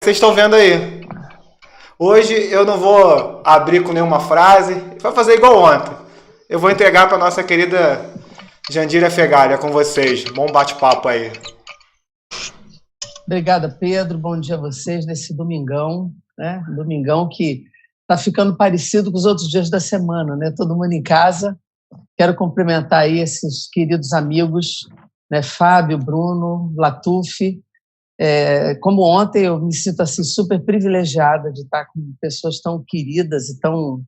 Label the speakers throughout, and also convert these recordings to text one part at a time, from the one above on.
Speaker 1: vocês estão vendo aí. Hoje eu não vou abrir com nenhuma frase, vou fazer igual ontem. Eu vou entregar para nossa querida Jandira Fegali, é com vocês. Bom bate-papo aí.
Speaker 2: Obrigada, Pedro. Bom dia a vocês nesse domingão, né? Domingão que está ficando parecido com os outros dias da semana, né? Todo mundo em casa. Quero cumprimentar aí esses queridos amigos, né? Fábio, Bruno, Latuf. Como ontem, eu me sinto assim super privilegiada de estar com pessoas tão queridas e tão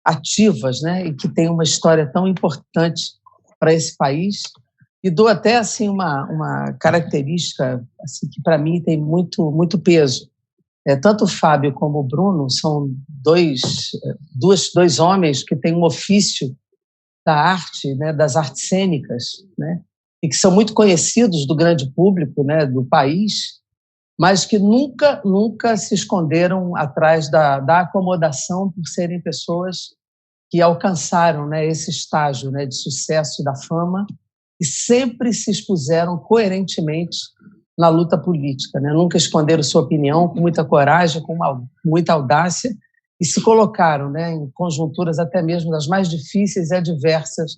Speaker 2: ativas, né? E que têm uma história tão importante para esse país. E dou até assim uma característica assim, que para mim tem muito peso. Tanto o Fábio como o Bruno são dois homens que têm um ofício da arte, né, das artes cênicas, né, e que são muito conhecidos do grande público, né, do país, mas que nunca se esconderam atrás da acomodação por serem pessoas que alcançaram, né, esse estágio, né, de sucesso e da fama, e sempre se expuseram coerentemente na luta política, né? Nunca esconderam sua opinião, com muita coragem, com muita audácia, e se colocaram, né, em conjunturas até mesmo das mais difíceis e adversas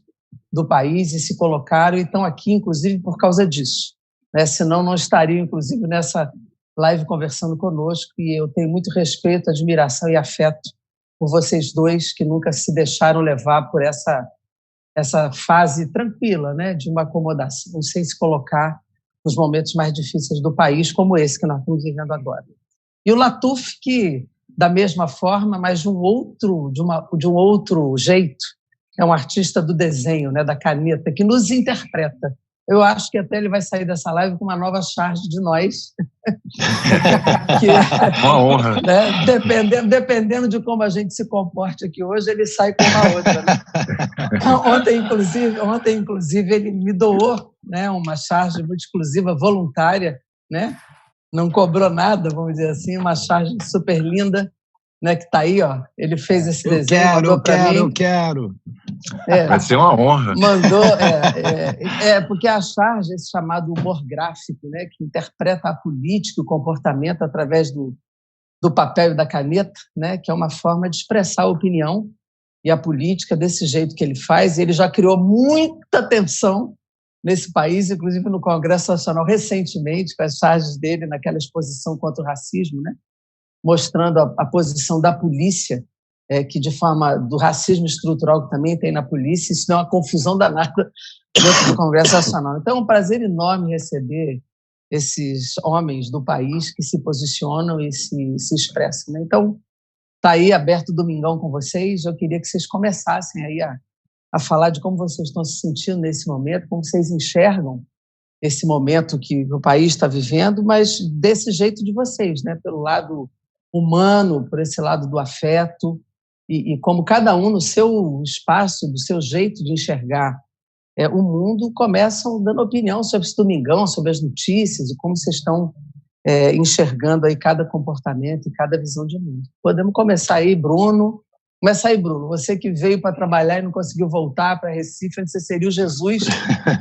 Speaker 2: do país, e se colocaram e estão aqui, inclusive, por causa disso, né? Senão não estariam, inclusive, nessa live conversando conosco, e eu tenho muito respeito, admiração e afeto por vocês dois, que nunca se deixaram levar por essa fase tranquila, né, de uma acomodação, sem se colocar nos momentos mais difíceis do país, como esse que nós estamos vivendo agora. E o Latuf, que, da mesma forma, mas de um outro jeito, é um artista do desenho, né, da caneta, que nos interpreta. Eu acho que até ele vai sair dessa live com uma nova charge de nós.
Speaker 3: Uma honra.
Speaker 2: Né, dependendo de como a gente se comporte aqui hoje, ele sai com uma outra. Né? Ontem, inclusive, ele me doou, né, uma charge muito exclusiva, voluntária, né? Não cobrou nada, vamos dizer assim, uma charge super linda, né, que está aí, ó. Ele fez esse desenho, mandou para mim.
Speaker 3: Eu quero. Vai ser uma honra.
Speaker 2: Mandou, porque a charge, esse chamado humor gráfico, né, que interpreta a política e o comportamento através do papel e da caneta, né, que é uma forma de expressar a opinião e a política desse jeito que ele faz. Ele já criou muita tensão nesse país, inclusive no Congresso Nacional, recentemente, com as charges dele naquela exposição contra o racismo, né, mostrando a posição da polícia, que de forma do racismo estrutural que também tem na polícia, isso deu uma confusão danada dentro do Congresso Nacional. Então, é um prazer enorme receber esses homens do país que se posicionam e se expressam. Né? Então, está aí aberto o domingão com vocês. Eu queria que vocês começassem aí a falar de como vocês estão se sentindo nesse momento, como vocês enxergam esse momento que o país está vivendo, mas desse jeito de vocês, né? Pelo lado humano, por esse lado do afeto, e como cada um no seu espaço, do seu jeito de enxergar o mundo, começam dando opinião sobre esse domingão, sobre as notícias e como vocês estão enxergando aí cada comportamento e cada visão de mundo. Podemos começar aí, Bruno. Começa aí, Bruno. Você que veio para trabalhar e não conseguiu voltar para Recife, você seria o Jesus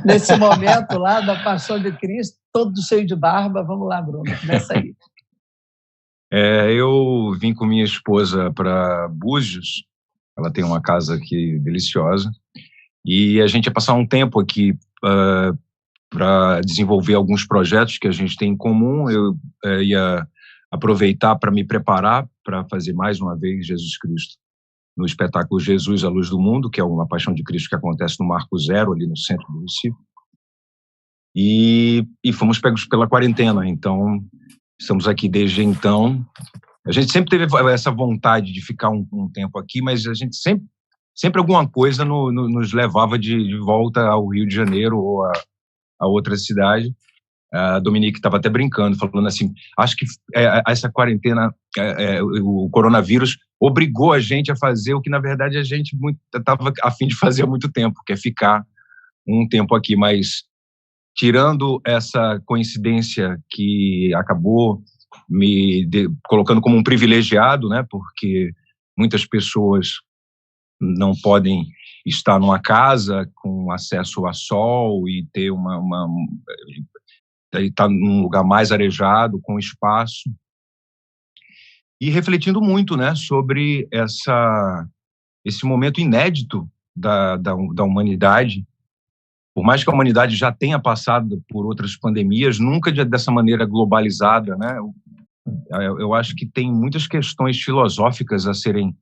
Speaker 2: nesse momento lá da Paixão de Cristo, todo cheio de barba. Vamos lá, Bruno. Começa aí.
Speaker 3: Eu vim com minha esposa para Búzios, ela tem uma casa aqui deliciosa, e a gente ia passar um tempo aqui para desenvolver alguns projetos que a gente tem em comum. Eu ia aproveitar para me preparar para fazer mais uma vez Jesus Cristo no espetáculo Jesus, a Luz do Mundo, que é uma Paixão de Cristo que acontece no Marco Zero, ali no centro do Recife. E fomos pegos pela quarentena, então estamos aqui desde então. A gente sempre teve essa vontade de ficar um tempo aqui, mas a gente sempre alguma coisa nos levava de volta ao Rio de Janeiro ou a outra cidade. A Dominique estava até brincando, falando assim, acho que essa quarentena, o coronavírus, obrigou a gente a fazer o que, na verdade, a gente estava a fim de fazer há muito tempo, que é ficar um tempo aqui, mas tirando essa coincidência que acabou me colocando como um privilegiado, né, porque muitas pessoas não podem estar numa casa com acesso a sol e ter estar num lugar mais arejado, com espaço. e refletindo muito, né, sobre esse momento inédito da humanidade. Por mais que a humanidade já tenha passado por outras pandemias, nunca dessa maneira globalizada, né? Eu acho que tem muitas questões filosóficas a serem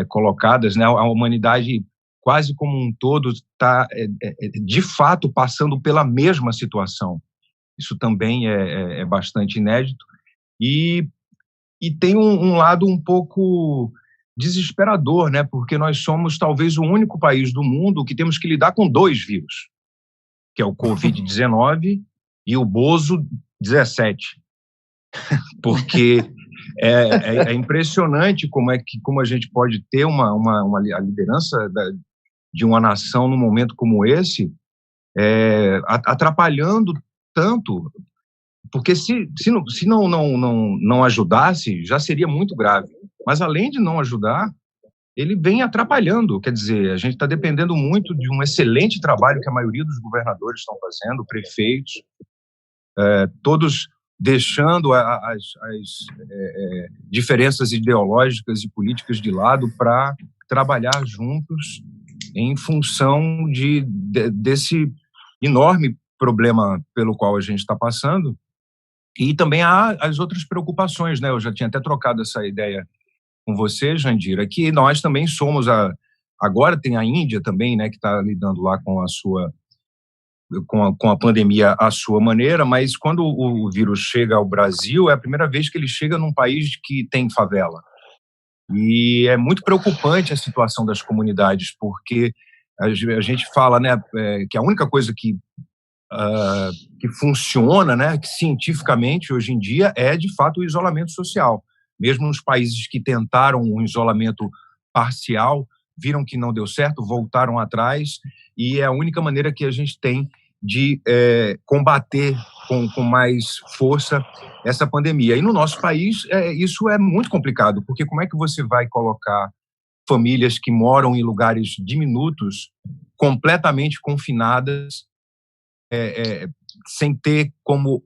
Speaker 3: colocadas, né? A humanidade quase como um todo está, de fato, passando pela mesma situação. Isso também é bastante inédito. E tem um lado um pouco desesperador, né? Porque nós somos talvez o único país do mundo que temos que lidar com 2 vírus, que é o Covid-19 e o Bozo 17. Porque é impressionante como a gente pode ter a liderança de uma nação num momento como esse, atrapalhando tanto, porque se não ajudasse, já seria muito grave. Mas, além de não ajudar, ele vem atrapalhando. Quer dizer, a gente está dependendo muito de um excelente trabalho que a maioria dos governadores estão fazendo, prefeitos, todos deixando as diferenças ideológicas e políticas de lado para trabalhar juntos em função desse enorme problema pelo qual a gente está passando. E também há as outras preocupações, né? Eu já tinha até trocado essa ideia com você, Jandira, que nós também somos agora tem a Índia também, né, que está lidando lá com a pandemia à sua maneira, mas quando o vírus chega ao Brasil, é a primeira vez que ele chega num país que tem favela. E é muito preocupante a situação das comunidades, porque a gente fala, né, que a única coisa que funciona, né, que cientificamente hoje em dia é de fato o isolamento social. Mesmo nos países que tentaram um isolamento parcial, viram que não deu certo, voltaram atrás, e é a única maneira que a gente tem de combater com mais força essa pandemia. E no nosso país, isso é muito complicado, porque como é que você vai colocar famílias que moram em lugares diminutos, completamente confinadas, sem ter como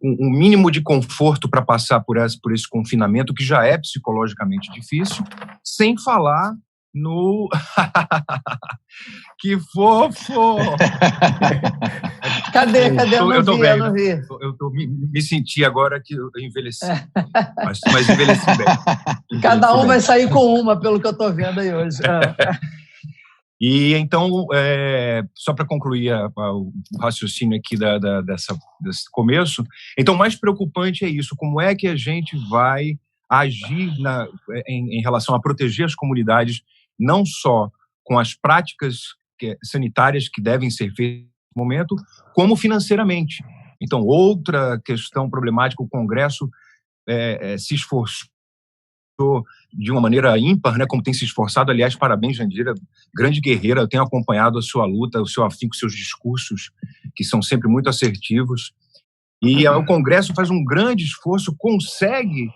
Speaker 3: um mínimo de conforto para passar por esse confinamento, que já é psicologicamente difícil, sem falar no... Que fofo!
Speaker 2: Cadê? Eu não vi.
Speaker 3: Me senti agora que eu envelheci. Mas envelheci bem.
Speaker 2: Cada um vai sair com uma, pelo que eu estou vendo aí hoje.
Speaker 3: E então, só para concluir o raciocínio aqui desse começo, então o mais preocupante é isso, como é que a gente vai agir em relação a proteger as comunidades, não só com as práticas sanitárias que devem ser feitas no momento, como financeiramente. Então, outra questão problemática, o Congresso se esforçou de uma maneira ímpar, né, como tem se esforçado. Aliás, parabéns, Jandira, grande guerreira, eu tenho acompanhado a sua luta, o seu afinco, seus discursos, que são sempre muito assertivos, e o Congresso faz um grande esforço, consegue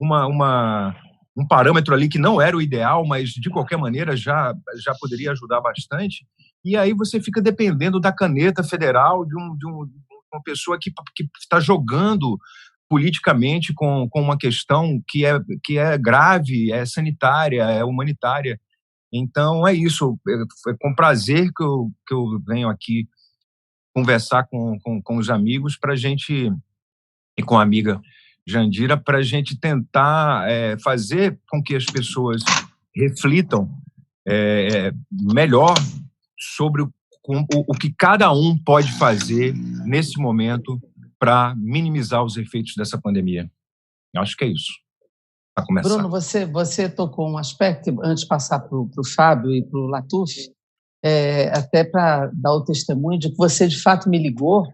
Speaker 3: um parâmetro ali que não era o ideal, mas de qualquer maneira já poderia ajudar bastante, e aí você fica dependendo da caneta federal de uma pessoa que está jogando politicamente com uma questão que é grave, é sanitária, é humanitária. Então, é isso. É com prazer que eu venho aqui conversar com os amigos para a gente, e com a amiga Jandira, para a gente tentar fazer com que as pessoas reflitam melhor sobre o que cada um pode fazer nesse momento para minimizar os efeitos dessa pandemia. Eu acho que é isso. Para começar.
Speaker 2: Bruno, você tocou um aspecto, antes de passar para o Fábio e para o Latuf, até para dar o testemunho de que você, de fato, me ligou,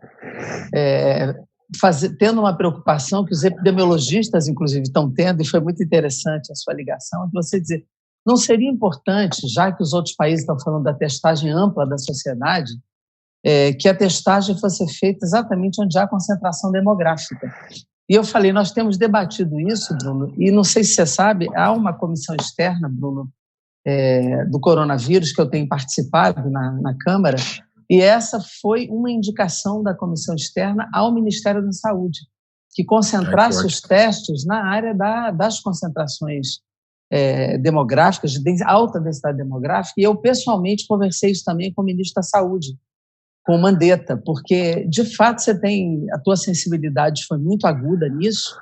Speaker 2: tendo uma preocupação que os epidemiologistas, inclusive, estão tendo, e foi muito interessante a sua ligação, de você dizer, não seria importante, já que os outros países estão falando da testagem ampla da sociedade, que a testagem fosse feita exatamente onde há concentração demográfica. E eu falei, nós temos debatido isso, Bruno, e não sei se você sabe, há uma comissão externa, Bruno, do coronavírus, que eu tenho participado na Câmara, e essa foi uma indicação da comissão externa ao Ministério da Saúde, que concentrasse os testes na área das concentrações demográficas, de alta densidade demográfica, e eu pessoalmente conversei isso também com o ministro da Saúde, com o Mandetta, porque, de fato, a tua sensibilidade foi muito aguda nisso,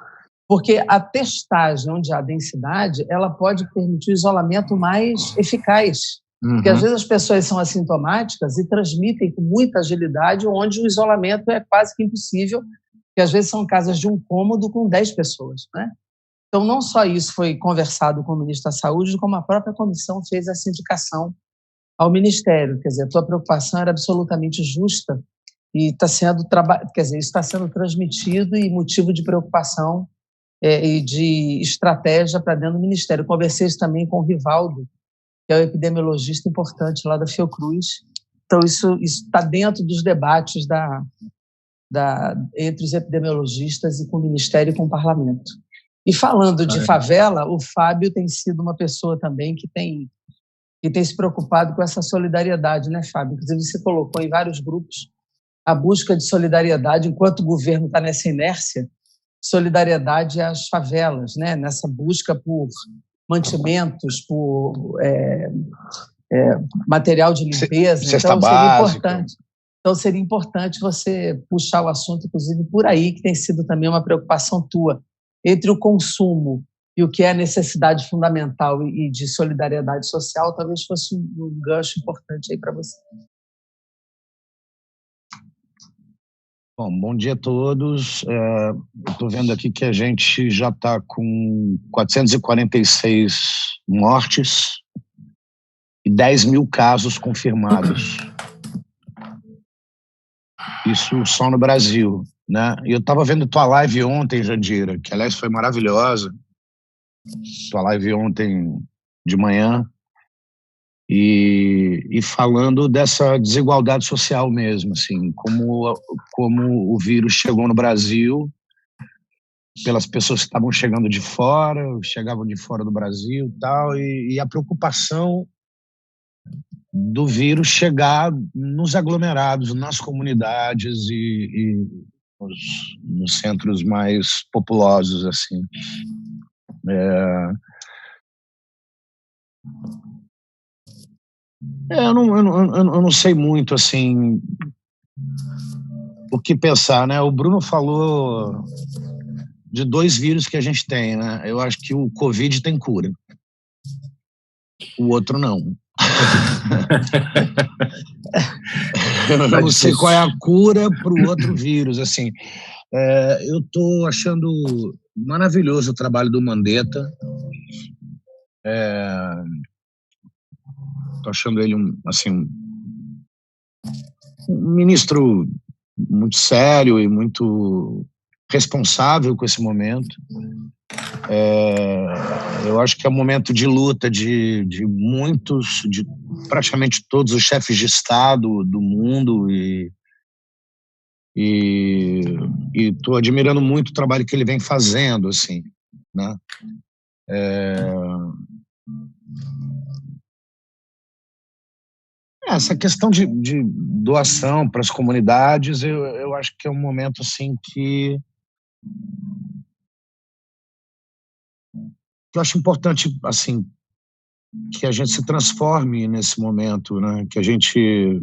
Speaker 2: porque a testagem onde há densidade, ela pode permitir o isolamento mais eficaz, porque às vezes as pessoas são assintomáticas e transmitem com muita agilidade, onde o isolamento é quase que impossível, porque às vezes são casas de um cômodo com 10 pessoas, né? Então, não só isso foi conversado com o ministro da Saúde, como a própria comissão fez essa indicação ao Ministério. Quer dizer, a tua preocupação era absolutamente justa e isso está sendo transmitido e motivo de preocupação e de estratégia para dentro do Ministério. Conversei isso também com o Rivaldo, que é o epidemiologista importante lá da Fiocruz. Então, isso está dentro dos debates entre os epidemiologistas e com o Ministério e com o Parlamento. E falando de favela, o Fábio tem sido uma pessoa também que tem se preocupado com essa solidariedade, né, Fábio? Inclusive, você colocou em vários grupos a busca de solidariedade, enquanto o governo está nessa inércia, solidariedade às favelas, né? Nessa busca por mantimentos, por material de limpeza.
Speaker 4: Cesta básica.
Speaker 2: Então, seria importante você puxar o assunto, inclusive, por aí, que tem sido também uma preocupação tua, entre o consumo e o que é a necessidade fundamental e de solidariedade social, talvez fosse um gancho importante aí para você.
Speaker 4: Bom dia a todos. Estou vendo aqui que a gente já está com 446 mortes e 10 mil casos confirmados. Isso só no Brasil, né? E eu estava vendo tua live ontem, Jandira, que aliás foi maravilhosa. Tua live ontem de manhã. E falando dessa desigualdade social mesmo, assim, como o vírus chegou no Brasil, pelas pessoas que estavam chegando de fora, chegavam de fora do Brasil e tal, e a preocupação do vírus chegar nos aglomerados, nas comunidades e nos centros mais populosos, assim. Eu não sei muito, assim, o que pensar, né? O Bruno falou de 2 vírus que a gente tem, né? Eu acho que o Covid tem cura. O outro não. Eu não sei qual é a cura para o outro vírus, assim. Eu estou achando maravilhoso o trabalho do Mandetta. Estou achando ele um ministro muito sério e muito responsável com esse momento. Eu acho que é um momento de luta de praticamente todos os chefes de Estado do mundo e estou admirando muito o trabalho que ele vem fazendo, assim, né? Essa questão de doação para as comunidades, eu acho que é um momento assim que eu acho importante, assim, que a gente se transforme nesse momento, né? Que a gente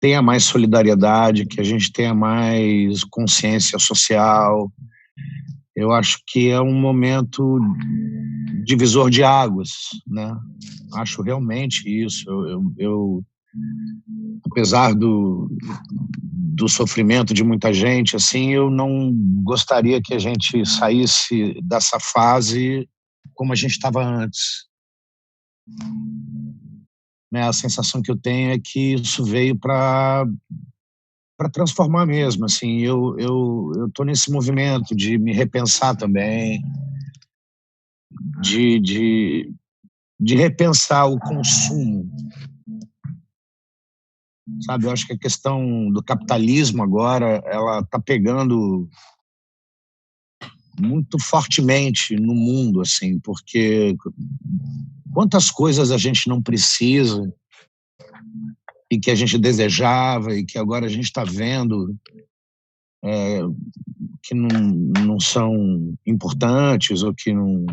Speaker 4: tenha mais solidariedade, que a gente tenha mais consciência social. Eu acho que é um momento divisor de águas, né? Acho realmente isso. Eu apesar do sofrimento de muita gente, assim, eu não gostaria que a gente saísse dessa fase como a gente estava antes. Né? A sensação que eu tenho é que isso veio para transformar mesmo, assim. Eu estou nesse movimento de me repensar também, de repensar o consumo, sabe? Eu acho que a questão do capitalismo agora, ela está pegando muito fortemente no mundo, assim, porque quantas coisas a gente não precisa e que a gente desejava e que agora a gente está vendo que não são importantes ou que não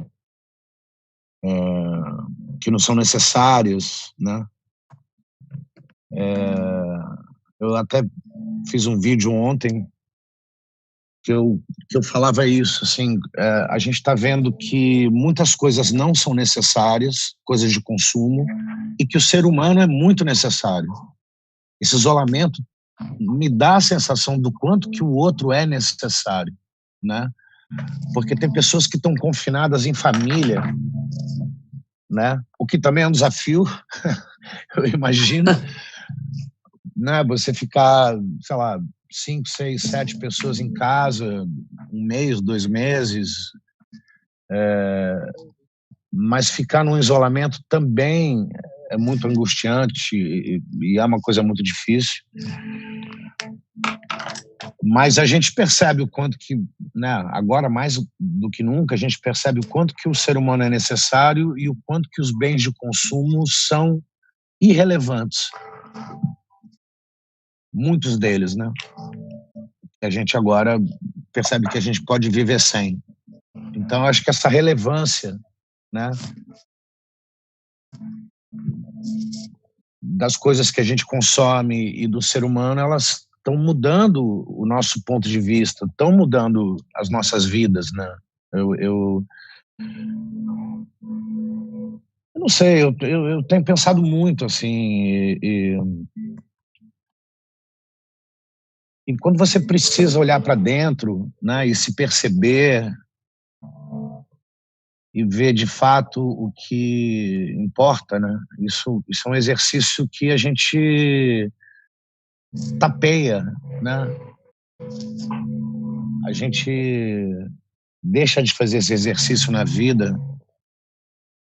Speaker 4: são necessárias, né? Eu até fiz um vídeo ontem que eu falava isso, assim, a gente está vendo que muitas coisas não são necessárias, coisas de consumo, e que o ser humano é muito necessário. Esse isolamento me dá a sensação do quanto que o outro é necessário, né? Porque tem pessoas que estão confinadas em família, né? O que também é um desafio, eu imagino, né? Você ficar, sei lá, 5, 6, 7 pessoas em casa, 1 mês, 2 meses, mas ficar num isolamento também é muito angustiante e é uma coisa muito difícil. Mas a gente percebe o quanto que, né, agora mais do que nunca, a gente percebe o quanto que o ser humano é necessário e o quanto que os bens de consumo são irrelevantes. Muitos deles, né? A gente agora percebe que a gente pode viver sem. Então, acho que essa relevância, né, das coisas que a gente consome e do ser humano, elas estão mudando o nosso ponto de vista, estão mudando as nossas vidas, né? Eu não sei, eu tenho pensado muito, assim, e quando você precisa olhar para dentro, né, e se perceber e ver de fato o que importa, né? Isso é um exercício que a gente tapeia, né? A gente deixa de fazer esse exercício na vida,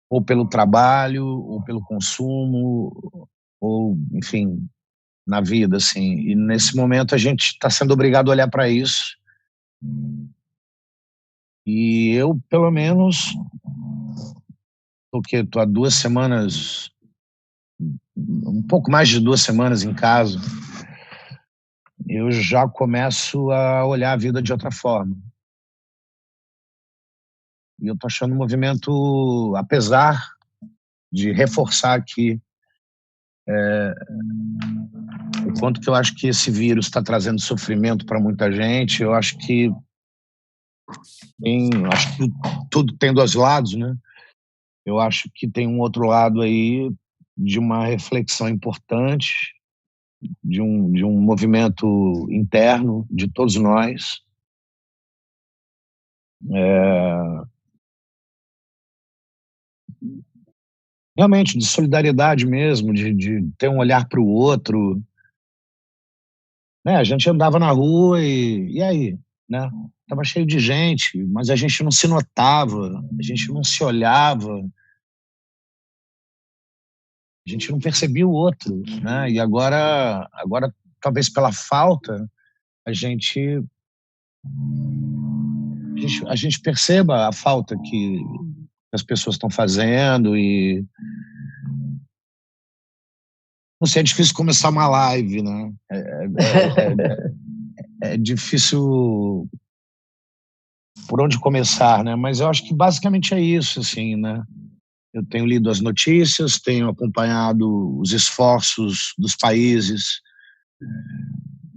Speaker 4: ou pelo trabalho, ou pelo consumo, ou, enfim, na vida, assim. E nesse momento a gente está sendo obrigado a olhar para isso. E eu, pelo menos, estou há 2 semanas, um pouco mais de 2 semanas em casa, eu já começo a olhar a vida de outra forma. E eu estou achando um movimento, apesar de reforçar aqui o quanto que eu acho que esse vírus está trazendo sofrimento para muita gente, eu acho que tudo tem 2 lados, né? Eu acho que tem um outro lado aí de uma reflexão importante, de um movimento interno de todos nós. Realmente, de solidariedade mesmo, de ter um olhar para o outro. Né? A gente andava na rua e aí? Né? Tava cheio de gente, mas a gente não se notava, a gente não se olhava, a gente não percebia o outro, né? E agora talvez pela falta, a gente perceba a falta que as pessoas estão fazendo e não sei, é difícil começar uma live, né? É difícil por onde começar, né? Mas eu acho que basicamente é isso, assim, né? Eu tenho lido as notícias, tenho acompanhado os esforços dos países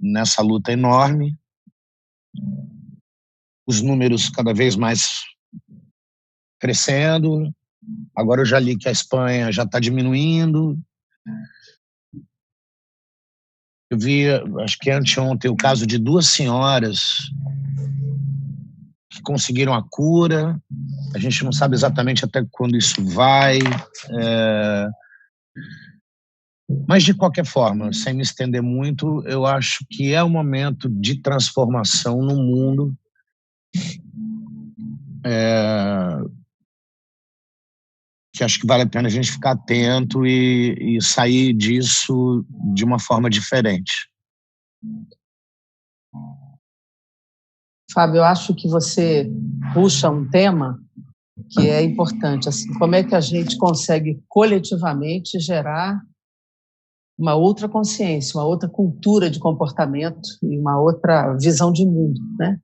Speaker 4: nessa luta enorme, os números cada vez mais crescendo. Agora eu já li que a Espanha já está diminuindo. Eu vi, acho que anteontem, o caso de 2 senhoras que conseguiram a cura. A gente não sabe exatamente até quando isso vai. Mas, de qualquer forma, sem me estender muito, eu acho que é um momento de transformação no mundo. Que acho que vale a pena a gente ficar atento e sair disso de uma forma diferente.
Speaker 2: Fábio, eu acho que você puxa um tema que é importante, assim, como é que a gente consegue coletivamente gerar uma outra consciência, uma outra cultura de comportamento e uma outra visão de mundo, né?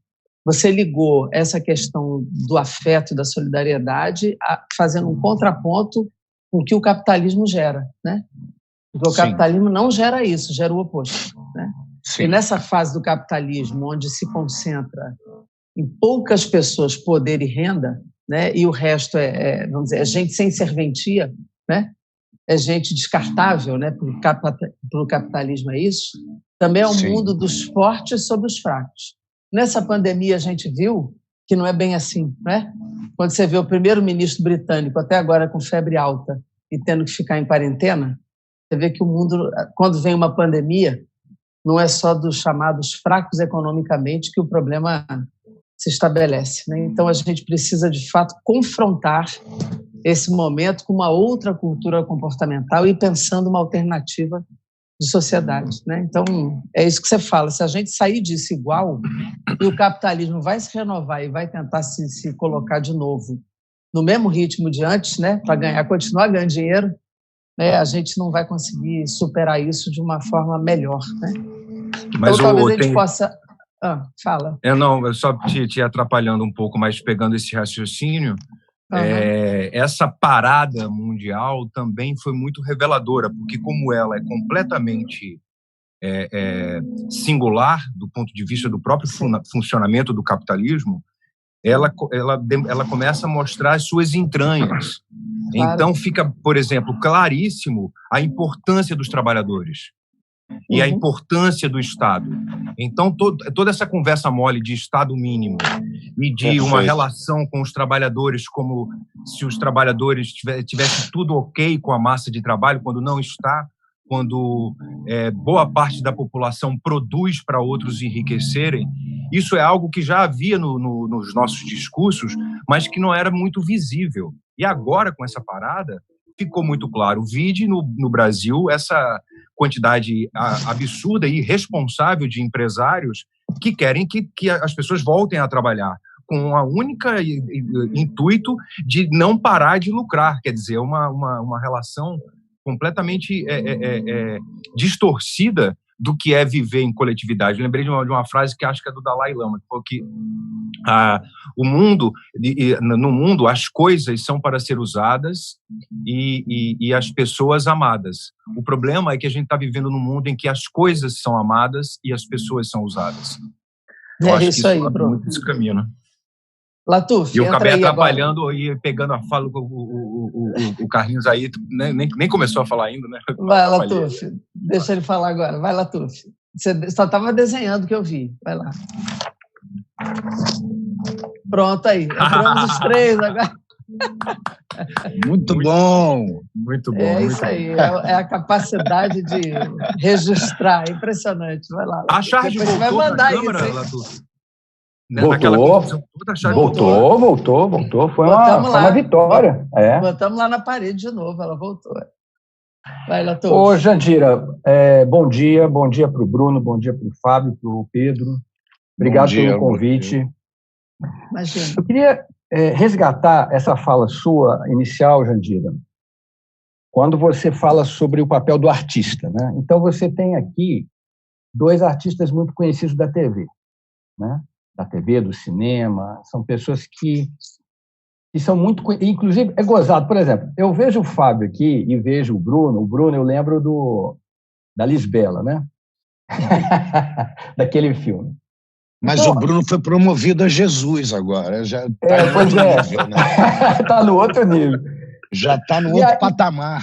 Speaker 2: Você ligou essa questão do afeto e da solidariedade fazendo um contraponto com o que o capitalismo gera, né? Porque o capitalismo não gera isso, gera o oposto, né? E nessa fase do capitalismo, onde se concentra em poucas pessoas poder e renda, né? E o resto vamos dizer, é gente sem serventia, né? É gente descartável, né? Para o capitalismo é isso. Também é um mundo dos fortes sobre os fracos. Nessa pandemia a gente viu que não é bem assim, né? Quando você vê o primeiro-ministro britânico até agora com febre alta e tendo que ficar em quarentena, você vê que o mundo, quando vem uma pandemia, não é só dos chamados fracos economicamente que o problema se estabelece, né? Então a gente precisa de fato confrontar esse momento com uma outra cultura comportamental e pensando uma alternativa de sociedade, né? Então é isso que você fala, se a gente sair disso igual e o capitalismo vai se renovar e vai tentar se colocar de novo no mesmo ritmo de antes, né, para continuar ganhando dinheiro, né, a gente não vai conseguir superar isso de uma forma melhor, né?
Speaker 3: Mas
Speaker 2: então talvez a gente possa... fala.
Speaker 3: Não, eu só te atrapalhando um pouco, mas pegando esse raciocínio, essa parada mundial também foi muito reveladora, porque como ela é completamente singular do ponto de vista do próprio funcionamento do capitalismo, ela começa a mostrar as suas entranhas. Claro. Então fica, por exemplo, claríssimo a importância dos trabalhadores e a importância do Estado. Então, toda essa conversa mole de Estado mínimo e de uma relação com os trabalhadores como se os trabalhadores tivessem tudo ok com a massa de trabalho, quando não está, quando boa parte da população produz para outros enriquecerem, isso é algo que já havia nos nossos discursos, mas que não era muito visível. E agora, com essa parada, ficou muito claro. Vide no Brasil essa quantidade absurda e irresponsável de empresários que querem que as pessoas voltem a trabalhar com a única intuito de não parar de lucrar, quer dizer, uma relação completamente distorcida do que é viver em coletividade. Eu lembrei de uma frase que acho que é do Dalai Lama, que falou que no mundo as coisas são para ser usadas e as pessoas amadas. O problema é que a gente está vivendo num mundo em que as coisas são amadas e as pessoas são usadas. Eu acho
Speaker 2: isso
Speaker 3: que
Speaker 2: aí,
Speaker 3: isso
Speaker 2: Bruno.
Speaker 3: muito esse caminho, né?
Speaker 2: Latuf,
Speaker 3: e eu acabei atrapalhando e pegando a fala, o Carlinhos aí nem começou a falar ainda, né?
Speaker 2: Vai, Latuf, deixa ele falar agora. Vai, Latuf. Você só estava desenhando que eu vi. Vai lá. Pronto aí. Entramos os três agora.
Speaker 4: Muito bom.
Speaker 3: Muito bom.
Speaker 2: É isso aí. É a capacidade de registrar. Impressionante. Vai lá.
Speaker 3: A charge
Speaker 2: voltou
Speaker 3: vai mandar
Speaker 2: na
Speaker 3: câmera,
Speaker 2: isso,
Speaker 3: Latuf.
Speaker 5: Voltou. Foi uma vitória.
Speaker 2: Botamos lá na parede de novo, ela voltou. Vai, Latuf.
Speaker 5: Ô, Jandira, bom dia para o Bruno, bom dia para o Fábio, para o Pedro. Obrigado pelo convite.
Speaker 2: Imagina.
Speaker 5: Eu queria resgatar essa fala sua inicial, Jandira, quando você fala sobre o papel do artista, né? Então, você tem aqui dois artistas muito conhecidos da TV, né? Da TV, do cinema, são pessoas que são muito... Inclusive, é gozado. Por exemplo, eu vejo o Fábio aqui e vejo o Bruno eu lembro da Lisbela, né? Daquele filme.
Speaker 4: Mas então, o Bruno foi promovido a Jesus agora. Já tá
Speaker 5: no outro nível, né? Está no outro nível.
Speaker 4: Já está no outro patamar.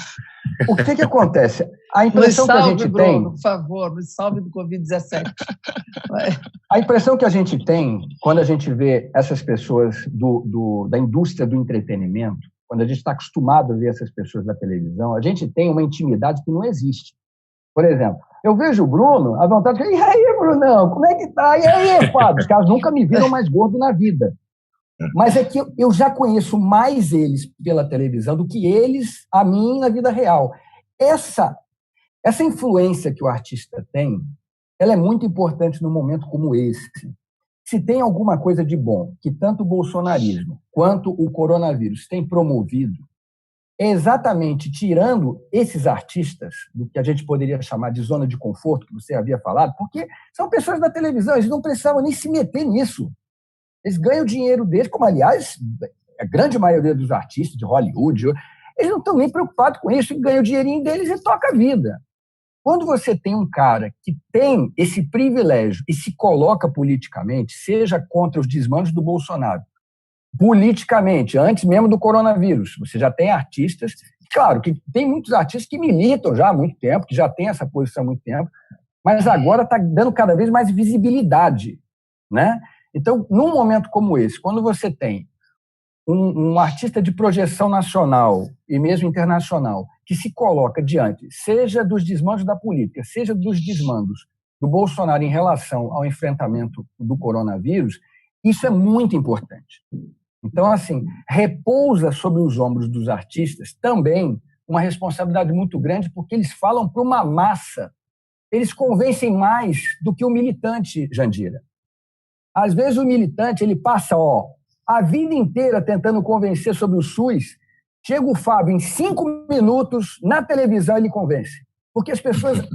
Speaker 5: O que acontece? A impressão que a gente
Speaker 2: Bruno, por favor, nos salve do Covid-19.
Speaker 5: A impressão que a gente tem, quando a gente vê essas pessoas da indústria do entretenimento, quando a gente está acostumado a ver essas pessoas da televisão, a gente tem uma intimidade que não existe. Por exemplo, eu vejo o Bruno, a vontade de... E aí, Brunão, como é que tá? E aí, Fábio? Os caras nunca me viram mais gordo na vida. Mas é que eu já conheço mais eles pela televisão do que eles a mim na vida real. Essa influência que o artista tem, ela é muito importante num momento como esse. Se tem alguma coisa de bom que tanto o bolsonarismo quanto o coronavírus têm promovido, é exatamente tirando esses artistas do que a gente poderia chamar de zona de conforto, que você havia falado, porque são pessoas da televisão, eles não precisavam nem se meter nisso. Eles ganham o dinheiro deles, como, aliás, a grande maioria dos artistas de Hollywood, eles não estão nem preocupados com isso, ganham o dinheirinho deles e toca a vida. Quando você tem um cara que tem esse privilégio e se coloca politicamente, seja contra os desmandos do Bolsonaro, politicamente, antes mesmo do coronavírus, você já tem artistas, claro que tem muitos artistas que militam já há muito tempo, que já têm essa posição há muito tempo, mas agora está dando cada vez mais visibilidade, né? Então, num momento como esse, quando você tem um artista de projeção nacional e mesmo internacional que se coloca diante, seja dos desmandos da política, seja dos desmandos do Bolsonaro em relação ao enfrentamento do coronavírus, isso é muito importante. Então, assim, repousa sobre os ombros dos artistas também uma responsabilidade muito grande, porque eles falam para uma massa, eles convencem mais do que o militante, Jandira. Às vezes o militante ele passa a vida inteira tentando convencer sobre o SUS, chega o Fábio em 5 minutos, na televisão ele convence. Porque as pessoas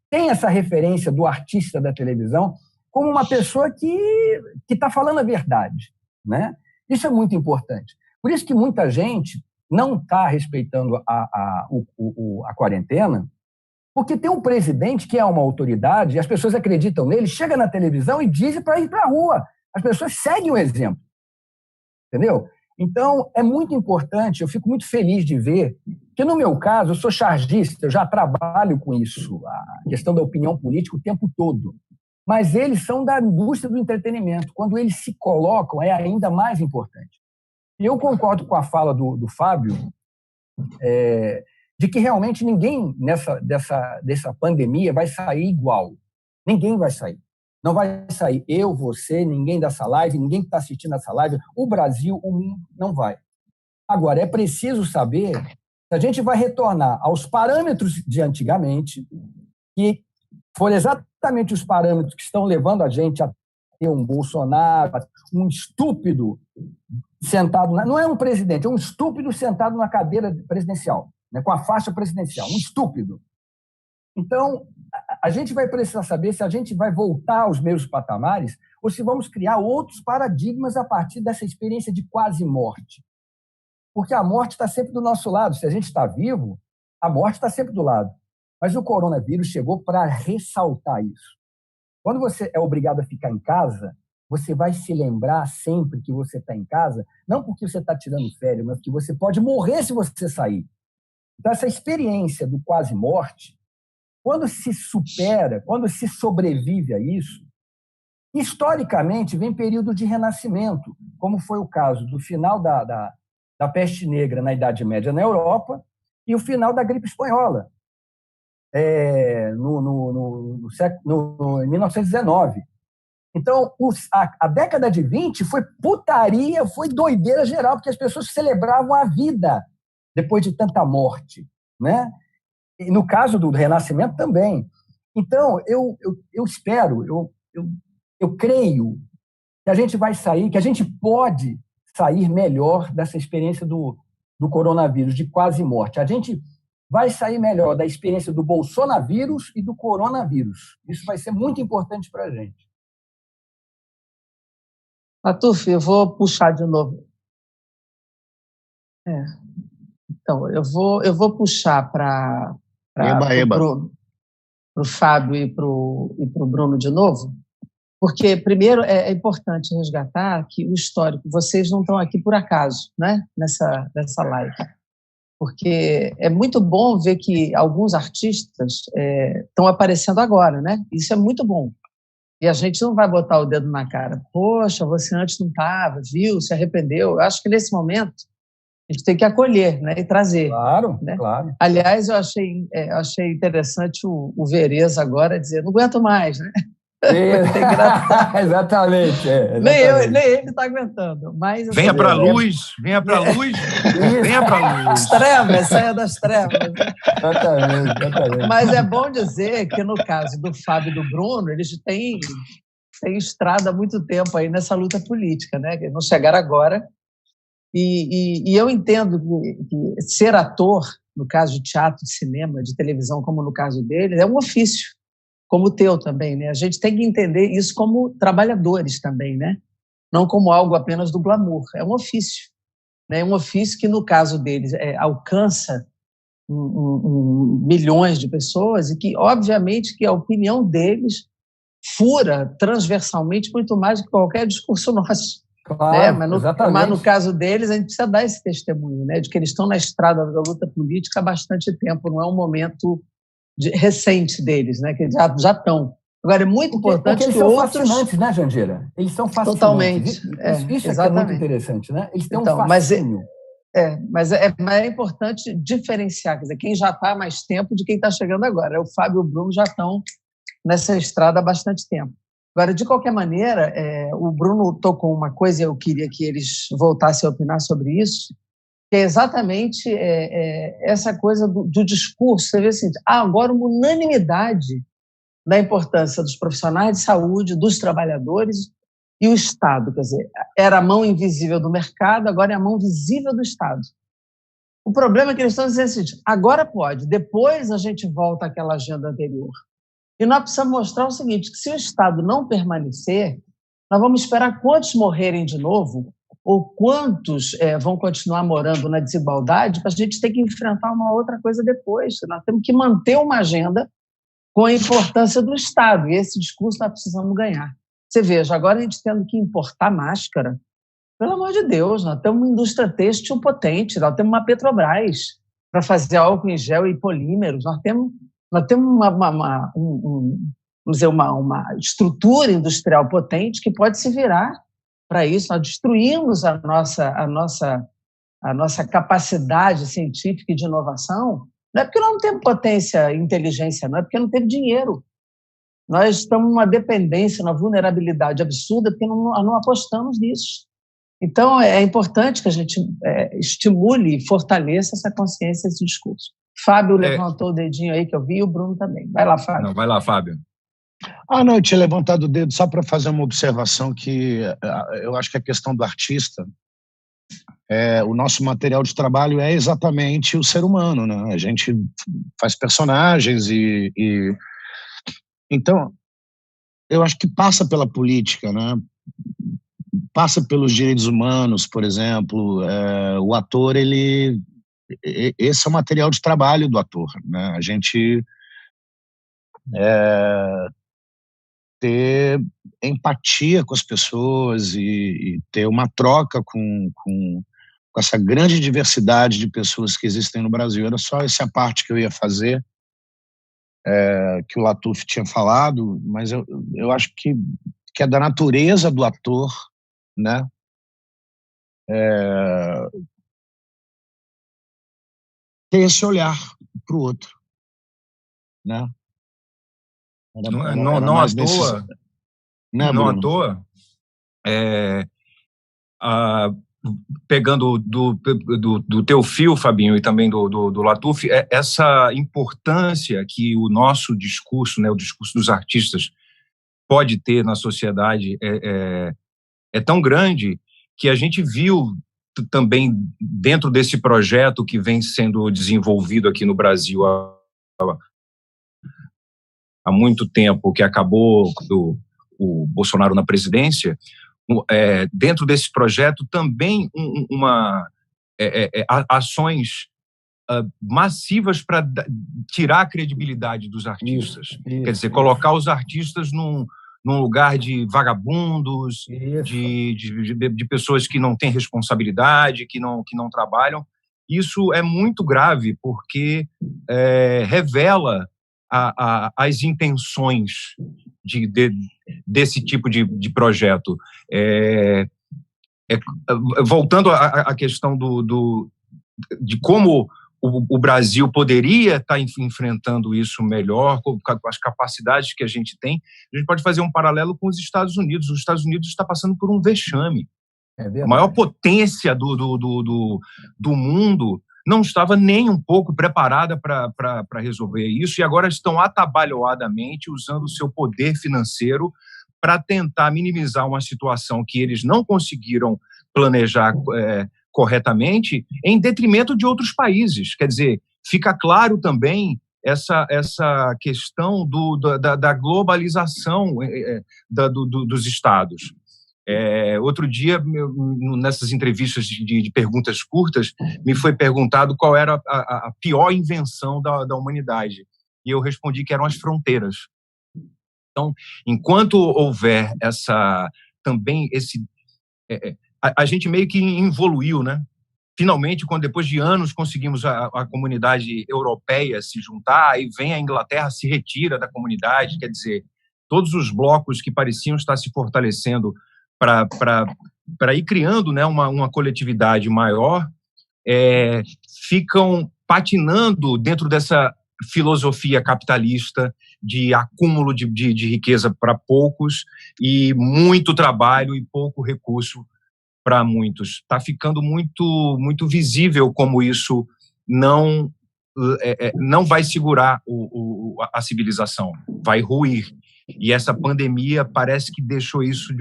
Speaker 5: têm essa referência do artista da televisão como uma pessoa que está falando a verdade, né? Isso é muito importante. Por isso que muita gente não está respeitando a quarentena, porque tem um presidente que é uma autoridade, e as pessoas acreditam nele, chega na televisão e diz para ir para a rua. As pessoas seguem o exemplo. Entendeu? Então, é muito importante, eu fico muito feliz de ver, que no meu caso, eu sou chargista, eu já trabalho com isso, a questão da opinião política o tempo todo. Mas eles são da indústria do entretenimento. Quando eles se colocam, é ainda mais importante. E eu concordo com a fala do Fábio, de que realmente ninguém dessa pandemia vai sair igual. Ninguém vai sair. Não vai sair eu, você, ninguém dessa live, ninguém que está assistindo essa live, o Brasil, o mundo, não vai. Agora, é preciso saber se a gente vai retornar aos parâmetros de antigamente, que foram exatamente os parâmetros que estão levando a gente a ter um Bolsonaro, um estúpido sentado... Não é um presidente, é um estúpido sentado na cadeira presidencial, né, com a faixa presidencial, um estúpido. Então, a gente vai precisar saber se a gente vai voltar aos mesmos patamares ou se vamos criar outros paradigmas a partir dessa experiência de quase morte. Porque a morte está sempre do nosso lado. Se a gente está vivo, a morte está sempre do lado. Mas o coronavírus chegou para ressaltar isso. Quando você é obrigado a ficar em casa, você vai se lembrar sempre que você está em casa, não porque você está tirando férias, mas que você pode morrer se você sair. Então, essa experiência do quase morte, quando se supera, quando se sobrevive a isso, historicamente vem período de renascimento, como foi o caso do final da peste negra na Idade Média na Europa e o final da gripe espanhola em 1919. Então, a década de 20 foi putaria, foi doideira geral, porque as pessoas celebravam a vida depois de tanta morte, né? E no caso do Renascimento também. Então, eu espero, eu creio que a gente vai sair, que a gente pode sair melhor dessa experiência do coronavírus, de quase morte. A gente vai sair melhor da experiência do bolsonavírus e do coronavírus. Isso vai ser muito importante para a gente.
Speaker 2: Latuf, eu vou puxar de novo. Então, eu vou puxar para o Fábio e para o Bruno de novo, porque, primeiro, é importante resgatar que o histórico, vocês não estão aqui por acaso, né, nessa live, porque é muito bom ver que alguns artistas estão aparecendo agora, né? Isso é muito bom. E a gente não vai botar o dedo na cara. Poxa, você antes não estava, viu, se arrependeu. Eu acho que, nesse momento, a gente tem que acolher, né, e trazer.
Speaker 5: Claro,
Speaker 2: né?
Speaker 5: Claro.
Speaker 2: Aliás, eu achei interessante o Vereza agora dizer, não aguento mais, né?
Speaker 5: Exatamente.
Speaker 2: Nem ele está aguentando. Mas, assim,
Speaker 3: venha para a luz, venha para a luz, venha para a luz.
Speaker 2: As trevas, saia das trevas.
Speaker 5: Exatamente.
Speaker 2: Mas é bom dizer que, no caso do Fábio e do Bruno, eles têm estrada há muito tempo aí nessa luta política, né? Eles não chegaram agora. E eu entendo que ser ator, no caso de teatro, de cinema, de televisão, como no caso dele, é um ofício, como o teu também, né? A gente tem que entender isso como trabalhadores também, né? Não como algo apenas do glamour. É um ofício, né? É um ofício que, no caso deles, alcança milhões de pessoas e que, obviamente, que a opinião deles fura transversalmente muito mais do que qualquer discurso nosso.
Speaker 5: Claro,
Speaker 2: mas no caso deles, a gente precisa dar esse testemunho, né, de que eles estão na estrada da luta política há bastante tempo, não é um momento recente deles, né, que eles já estão. Agora, é muito importante
Speaker 5: porque eles
Speaker 2: que
Speaker 5: são
Speaker 2: outros...
Speaker 5: fascinantes, né, Jandira? Eles são fascinantes.
Speaker 2: Totalmente.
Speaker 5: Isso é muito interessante, né? Eles têm um fascínio.
Speaker 2: Mas é importante diferenciar, quer dizer, quem já está há mais tempo de quem está chegando agora. O Fábio e o Bruno já estão nessa estrada há bastante tempo. Agora, de qualquer maneira, o Bruno tocou uma coisa e eu queria que eles voltassem a opinar sobre isso, que é exatamente essa coisa do discurso. Você vê assim, agora uma unanimidade da importância dos profissionais de saúde, dos trabalhadores e o Estado. Quer dizer, era a mão invisível do mercado, agora é a mão visível do Estado. O problema é que eles estão dizendo assim, agora pode, depois a gente volta àquela agenda anterior. E nós precisamos mostrar o seguinte, que se o Estado não permanecer, nós vamos esperar quantos morrerem de novo ou quantos vão continuar morando na desigualdade para a gente ter que enfrentar uma outra coisa depois. Nós temos que manter uma agenda com a importância do Estado. E esse discurso nós precisamos ganhar. Você veja, agora a gente tendo que importar máscara, pelo amor de Deus, nós temos uma indústria têxtil potente, nós temos uma Petrobras para fazer álcool em gel e polímeros, nós temos uma estrutura industrial potente que pode se virar para isso. Nós destruímos a nossa capacidade científica e de inovação. Não é porque nós não temos potência e inteligência, não é porque não temos dinheiro. Nós estamos numa dependência, numa vulnerabilidade absurda porque não apostamos nisso. Então, é importante que a gente estimule e fortaleça essa consciência, esse discurso. Fábio levantou o dedinho aí, que eu vi, e o Bruno também. Vai lá, Fábio.
Speaker 3: Não, vai lá, Fábio.
Speaker 4: Não, eu tinha levantado o dedo só para fazer uma observação que eu acho que a questão do artista, o nosso material de trabalho é exatamente o ser humano, né? A gente faz personagens então, eu acho que passa pela política, né? Passa pelos direitos humanos, por exemplo. O ator, esse é o material de trabalho do ator, né? A gente ter empatia com as pessoas e ter uma troca com essa grande diversidade de pessoas que existem no Brasil. Era só essa parte que eu ia fazer, que o Latuf tinha falado, mas eu acho que é da natureza do ator, né? Ter esse olhar para o outro, né?
Speaker 3: Não à toa, pegando do teu fio, Fabinho, e também do Latuf, essa importância que o nosso discurso, né, o discurso dos artistas, pode ter na sociedade é tão grande que a gente viu também dentro desse projeto que vem sendo desenvolvido aqui no Brasil há muito tempo, que acabou o Bolsonaro na presidência. Dentro desse projeto também ações massivas para tirar a credibilidade dos artistas. Quer dizer, colocar os artistas num lugar de vagabundos, de pessoas que não têm responsabilidade, que não trabalham. Isso é muito grave, porque revela as intenções desse tipo de projeto. Voltando à questão de como o Brasil poderia estar enfrentando isso melhor, com as capacidades que a gente tem, a gente pode fazer um paralelo com os Estados Unidos. Os Estados Unidos está passando por um vexame. A maior potência do mundo não estava nem um pouco preparada para resolver isso, e agora estão atabalhoadamente usando o seu poder financeiro para tentar minimizar uma situação que eles não conseguiram planejar corretamente, em detrimento de outros países. Quer dizer, fica claro também essa questão da globalização dos Estados. Outro dia, nessas entrevistas de perguntas curtas, me foi perguntado qual era a pior invenção da humanidade. E eu respondi que eram as fronteiras. Então, enquanto houver a gente meio que evoluiu, né? Finalmente, depois de anos, conseguimos a comunidade europeia se juntar, aí vem a Inglaterra, se retira da comunidade, quer dizer, todos os blocos que pareciam estar se fortalecendo para ir criando, né, uma coletividade maior, ficam patinando dentro dessa filosofia capitalista de acúmulo de riqueza para poucos e muito trabalho e pouco recurso para muitos. Está ficando muito, muito visível como isso não vai segurar a civilização, vai ruir. E essa pandemia parece que deixou isso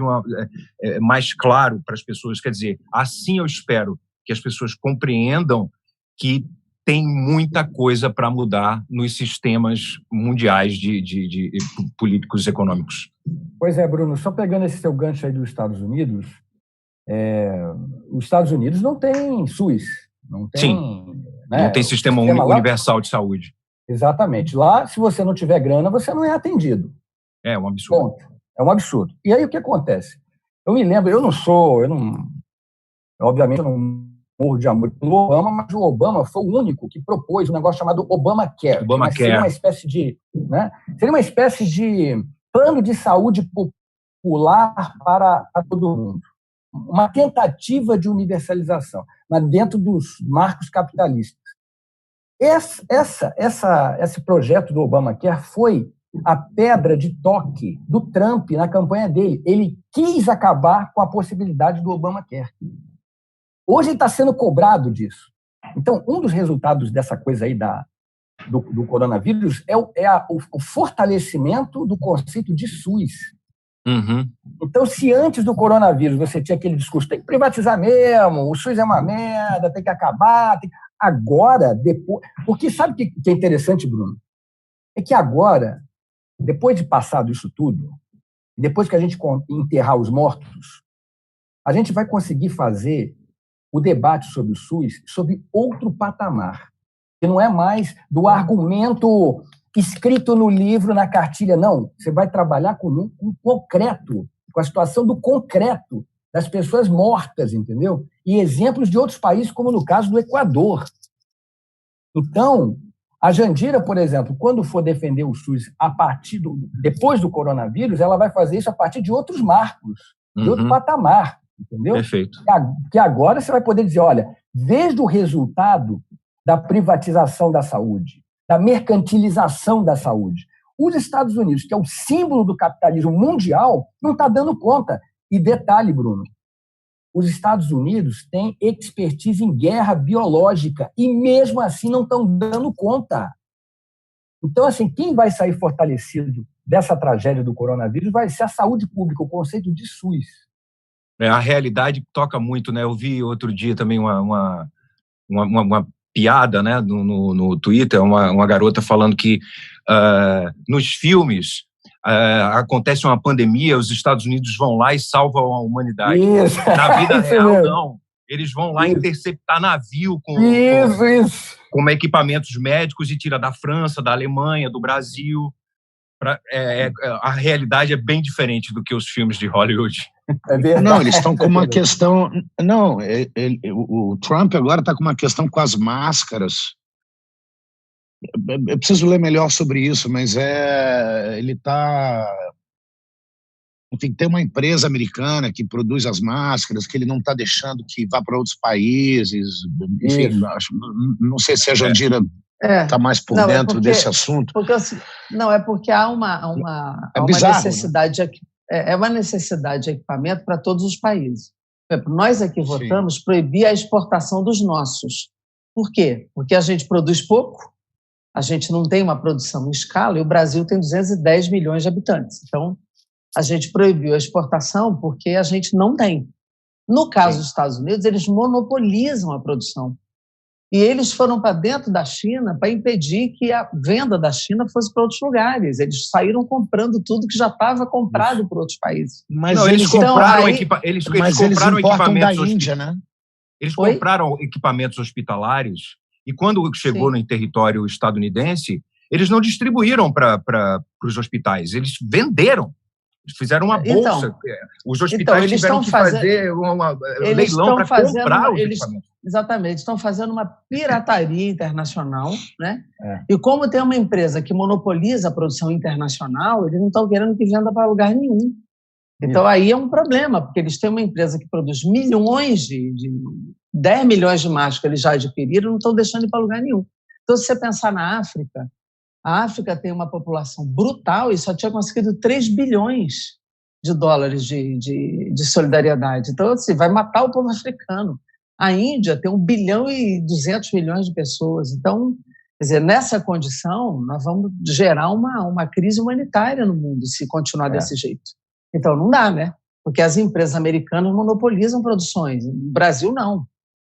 Speaker 3: mais claro para as pessoas. Quer dizer, assim eu espero que as pessoas compreendam que tem muita coisa para mudar nos sistemas mundiais de políticos e econômicos.
Speaker 5: Pois é, Bruno, só pegando esse seu gancho aí dos Estados Unidos, os Estados Unidos não tem SUS, não tem,
Speaker 3: sim,
Speaker 5: né,
Speaker 3: não tem sistema universal de saúde.
Speaker 5: Exatamente. Lá, se você não tiver grana, você não é atendido.
Speaker 3: É um absurdo.
Speaker 5: Ponto. É um absurdo. E aí o que acontece? Eu me lembro, obviamente eu não morro de amor pelo Obama, mas o Obama foi o único que propôs um negócio chamado Obamacare. Seria uma espécie de plano de saúde popular para todo mundo. Uma tentativa de universalização, mas dentro dos marcos capitalistas. Esse projeto do Obamacare foi a pedra de toque do Trump na campanha dele. Ele quis acabar com a possibilidade do Obamacare. Hoje ele está sendo cobrado disso. Então, um dos resultados dessa coisa aí do coronavírus é o fortalecimento do conceito de SUS.
Speaker 3: Uhum.
Speaker 5: Então, se antes do coronavírus você tinha aquele discurso, tem que privatizar mesmo, o SUS é uma merda, tem que acabar. Agora, depois... Porque sabe o que é interessante, Bruno? É que agora, depois de passado isso tudo, depois que a gente enterrar os mortos, a gente vai conseguir fazer o debate sobre o SUS sobre outro patamar, que não é mais do argumento escrito no livro, na cartilha, não. Você vai trabalhar com o concreto, com a situação do concreto, das pessoas mortas, entendeu? E exemplos de outros países, como no caso do Equador. Então, a Jandira, por exemplo, quando for defender o SUS depois do coronavírus, ela vai fazer isso a partir de outros marcos, de outro patamar, entendeu?
Speaker 3: Perfeito.
Speaker 5: Que agora você vai poder dizer, olha, desde o resultado da privatização da saúde, da mercantilização da saúde, os Estados Unidos, que é o símbolo do capitalismo mundial, não está dando conta. E detalhe, Bruno, os Estados Unidos têm expertise em guerra biológica e, mesmo assim, não estão dando conta. Então, assim, quem vai sair fortalecido dessa tragédia do coronavírus vai ser a saúde pública, o conceito de SUS.
Speaker 3: A realidade toca muito, né? Eu vi outro dia também uma piada, né, no Twitter, uma garota falando que nos filmes acontece uma pandemia, os Estados Unidos vão lá e salvam a humanidade.
Speaker 5: Isso.
Speaker 3: Na vida real,
Speaker 5: mesmo.
Speaker 3: não. Eles vão lá interceptar navio com equipamentos médicos e tira da França, da Alemanha, do Brasil. A realidade é bem diferente do que os filmes de Hollywood.
Speaker 4: Não, eles estão com uma questão... Não, o Trump agora está com uma questão com as máscaras. Eu preciso ler melhor sobre isso, mas ele está... Enfim, tem uma empresa americana que produz as máscaras, que ele não está deixando que vá para outros países. Enfim, não sei se a Jandira está mais por dentro desse assunto.
Speaker 2: Porque há uma necessidade... É uma necessidade de equipamento para todos os países. Por exemplo, nós aqui votamos proibir a exportação dos nossos. Por quê? Porque a gente produz pouco, a gente não tem uma produção em escala, e o Brasil tem 210 milhões de habitantes. Então, a gente proibiu a exportação porque a gente não tem. No caso dos Estados Unidos, eles monopolizam a produção. E eles foram para dentro da China para impedir que a venda da China fosse para outros lugares. Eles saíram comprando tudo que já estava comprado por outros países.
Speaker 4: Mas
Speaker 3: Não, eles
Speaker 4: então,
Speaker 3: compraram,
Speaker 4: aí,
Speaker 3: eles
Speaker 4: mas
Speaker 3: compraram
Speaker 4: eles importam da
Speaker 3: equipamentos
Speaker 4: Índia, né?
Speaker 3: Eles
Speaker 2: Oi?
Speaker 3: compraram equipamentos hospitalares e quando chegou
Speaker 2: Sim.
Speaker 3: no território estadunidense, eles não distribuíram para os hospitais, eles venderam. Eles fizeram uma bolsa. Os hospitais
Speaker 2: eles
Speaker 3: tiveram
Speaker 2: estão
Speaker 3: que
Speaker 2: fazendo-
Speaker 3: fazer um
Speaker 2: eles
Speaker 3: leilão para
Speaker 2: estão fazendo
Speaker 3: comprar os
Speaker 2: eles-
Speaker 3: equipamentos.
Speaker 2: Exatamente, estão fazendo uma pirataria internacional, né?
Speaker 5: É.
Speaker 2: E como tem uma empresa que monopoliza a produção internacional, eles não estão querendo que venda para lugar nenhum. Então, aí é um problema, porque eles têm uma empresa que produz milhões 10 milhões de máscaras que eles já adquiriram, não estão deixando ir para lugar nenhum. Então, se você pensar na África, a África tem uma população brutal e só tinha conseguido 3 bilhões de dólares de solidariedade. Então, assim, vai matar o povo africano. A Índia tem 1 bilhão e 200 milhões de pessoas. Então, quer dizer, nessa condição, nós vamos gerar uma crise humanitária no mundo se continuar desse jeito. Então, não dá, né? Porque as empresas americanas monopolizam produções. No Brasil, não.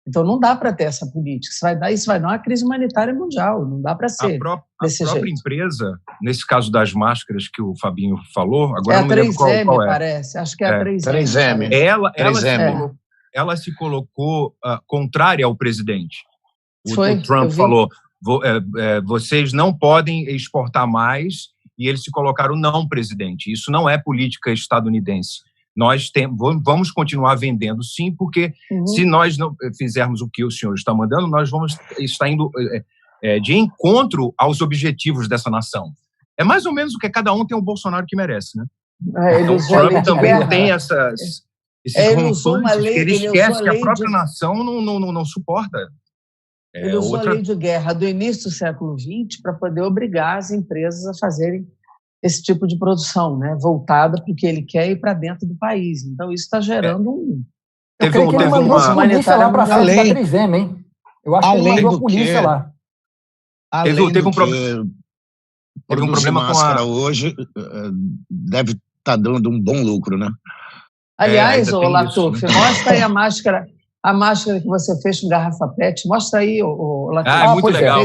Speaker 2: Então, não dá para ter essa política. Isso vai dar uma crise humanitária mundial. Não dá para ser
Speaker 3: A própria
Speaker 2: jeito.
Speaker 3: empresa, nesse caso das máscaras que o Fabinho falou, agora
Speaker 2: É a
Speaker 3: não me lembro
Speaker 2: 3M,
Speaker 3: qual é.
Speaker 2: parece. Acho que é a 3M.
Speaker 4: 3M.
Speaker 3: Ela se colocou contrária ao presidente.
Speaker 2: Foi,
Speaker 3: o Trump falou, vocês não podem exportar mais, e eles se colocaram não, presidente. Isso não é política estadunidense. Nós vamos continuar vendendo, sim, porque se nós não fizermos o que o senhor está mandando, nós vamos estar indo de encontro aos objetivos dessa nação. É mais ou menos o que cada um tem o Bolsonaro que merece, né? Então, o Trump também tem esses rompantes que ele esquece que a própria nação não suporta.
Speaker 2: Ele usou a lei de guerra do início do século XX para poder obrigar as empresas a fazerem esse tipo de produção, né, voltada para o que ele quer ir para dentro do país. Então, isso está gerando
Speaker 5: Eu creio que ele mandou a polícia lá para frente da 3M, hein? Eu acho que ele mandou a polícia lá.
Speaker 3: Teve um problema
Speaker 4: máscara hoje deve estar dando um bom lucro, né?
Speaker 2: Aliás, ô
Speaker 3: isso,
Speaker 2: Latuf,
Speaker 3: né?
Speaker 2: mostra aí a máscara que você fez com garrafa PET. Mostra aí, ô Latuf.
Speaker 3: É muito legal.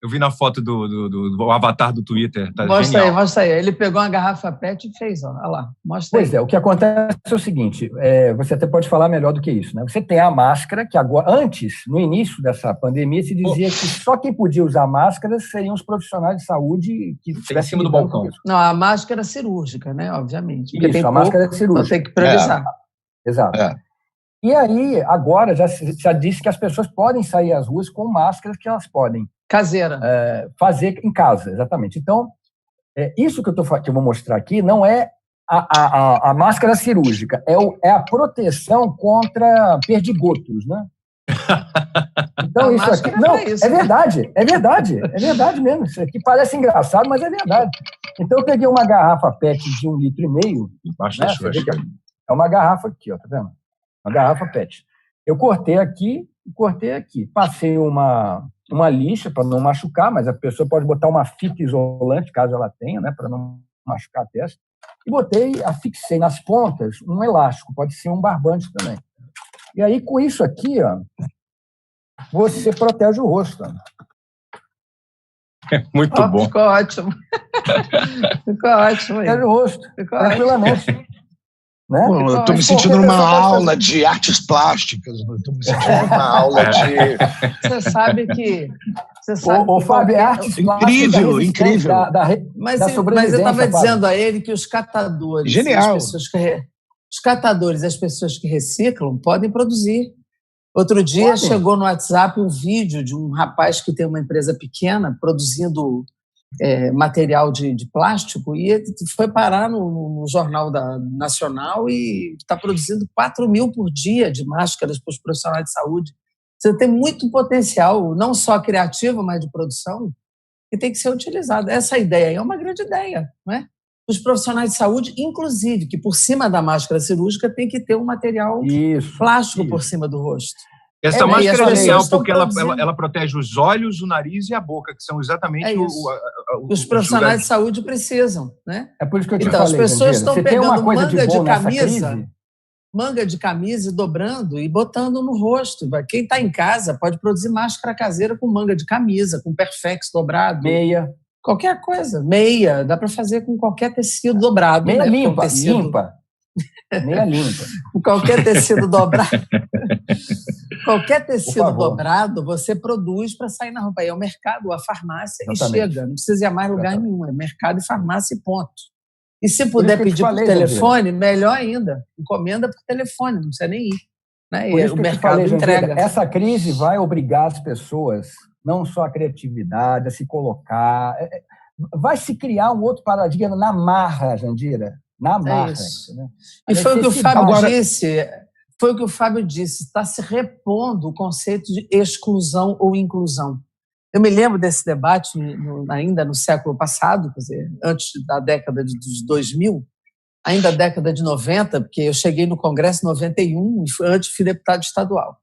Speaker 3: Eu vi na foto do avatar do Twitter. Tá genial.
Speaker 2: Mostra aí. Ele pegou uma garrafa PET e fez, olha lá. Mostra aí.
Speaker 5: Pois é, o que acontece é o seguinte, você até pode falar melhor do que isso, né? Você tem a máscara, que agora, antes, no início dessa pandemia, se dizia que só quem podia usar máscaras seriam os profissionais de saúde que
Speaker 3: em cima do balcão.
Speaker 2: Não, a máscara cirúrgica, né? Obviamente.
Speaker 5: Isso,
Speaker 2: tem
Speaker 5: máscara cirúrgica.
Speaker 2: Então tem que priorizar.
Speaker 5: Exato. E aí, agora, já disse que as pessoas podem sair às ruas com máscaras que elas podem
Speaker 2: caseira.
Speaker 5: Fazer em casa, exatamente. Então, isso que eu vou mostrar aqui não é a máscara cirúrgica, é a proteção contra perdigotos, né? Então, isso aqui... Não, é verdade mesmo. Isso aqui parece engraçado, mas é verdade. Então, eu peguei uma garrafa PET de 1,5 litro, né? É uma garrafa aqui, ó, tá vendo? Uma garrafa PET. Eu cortei aqui e cortei aqui. Passei uma lixa para não machucar, mas a pessoa pode botar uma fita isolante, caso ela tenha, né, para não machucar a testa. E afixei nas pontas um elástico, pode ser um barbante também. E aí, com isso aqui, ó, você protege o rosto.
Speaker 3: Muito bom.
Speaker 2: Ficou ótimo. Ficou ótimo.
Speaker 5: Protege o rosto, tranquilamente. Né?
Speaker 4: Eu estou me sentindo numa aula de artes plásticas. Estou me sentindo numa aula de...
Speaker 2: Você sabe que...
Speaker 5: Fábio, é artes plásticas.
Speaker 4: Incrível.
Speaker 2: Mas eu estava dizendo a ele que os catadores...
Speaker 4: Genial.
Speaker 2: Os catadores e as pessoas que reciclam podem produzir. Outro dia chegou no WhatsApp um vídeo de um rapaz que tem uma empresa pequena produzindo... material de plástico e foi parar no Jornal Nacional e está produzindo 4.000 por dia de máscaras para os profissionais de saúde. Você tem muito potencial, não só criativo, mas de produção, que tem que ser utilizado. Essa ideia aí é uma grande ideia, não é? Os profissionais de saúde, inclusive, que por cima da máscara cirúrgica tem que ter um material plástico por cima do rosto.
Speaker 3: Essa máscara é legal porque ela protege os olhos, o nariz e a boca, que são exatamente
Speaker 2: os profissionais de saúde precisam, né?
Speaker 5: É por isso que eu te
Speaker 2: falei,
Speaker 5: as pessoas estão
Speaker 2: pegando manga de camisa. manga de camisa e dobrando e botando no rosto. Quem está em casa pode produzir máscara caseira com manga de camisa, com perfex dobrado.
Speaker 5: Meia.
Speaker 2: Qualquer coisa. Meia. Dá para fazer com qualquer tecido dobrado.
Speaker 5: Meia
Speaker 2: né?
Speaker 5: limpa,
Speaker 2: tecido...
Speaker 5: limpa. Meia limpa.
Speaker 2: Com qualquer tecido dobrado. Qualquer tecido dobrado, você produz para sair na roupa. Aí é o mercado, a farmácia, exatamente. E chega. Não precisa ir a mais lugar nenhum. É mercado e farmácia e ponto. E se puder pedir por telefone, melhor ainda. Encomenda por telefone, não precisa nem ir. Né? E o mercado entrega.
Speaker 5: Essa crise vai obrigar as pessoas, não só a criatividade, a se colocar. Vai se criar um outro paradigma na marra, Jandira. Na marra.
Speaker 2: Né? E foi o que o Fábio disse. Foi o que o Fábio disse. Está se repondo o conceito de exclusão ou inclusão. Eu me lembro desse debate ainda no século passado, quer dizer, antes da década dos 2000, ainda a década de 90, porque eu cheguei no Congresso em 91 e antes fui deputado estadual.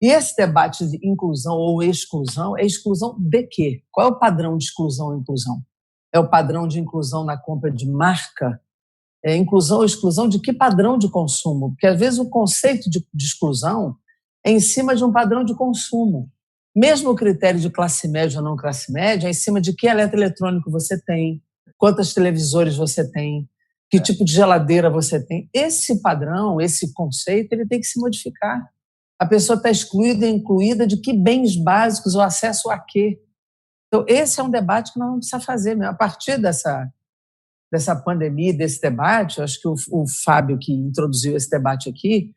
Speaker 2: E esse debate de inclusão ou exclusão é exclusão de quê? Qual é o padrão de exclusão ou inclusão? É o padrão de inclusão na compra de marca? É inclusão ou exclusão de que padrão de consumo? Porque às vezes o conceito de exclusão é em cima de um padrão de consumo. Mesmo o critério de classe média ou não classe média é em cima de que eletroeletrônico você tem, quantos televisores você tem, que tipo de geladeira você tem. Esse padrão, esse conceito, ele tem que se modificar. A pessoa está excluída e incluída de que bens básicos, o acesso a quê? Então, esse é um debate que nós vamos precisar fazer mesmo. A partir dessa pandemia, desse debate, eu acho que o Fábio, que introduziu esse debate aqui,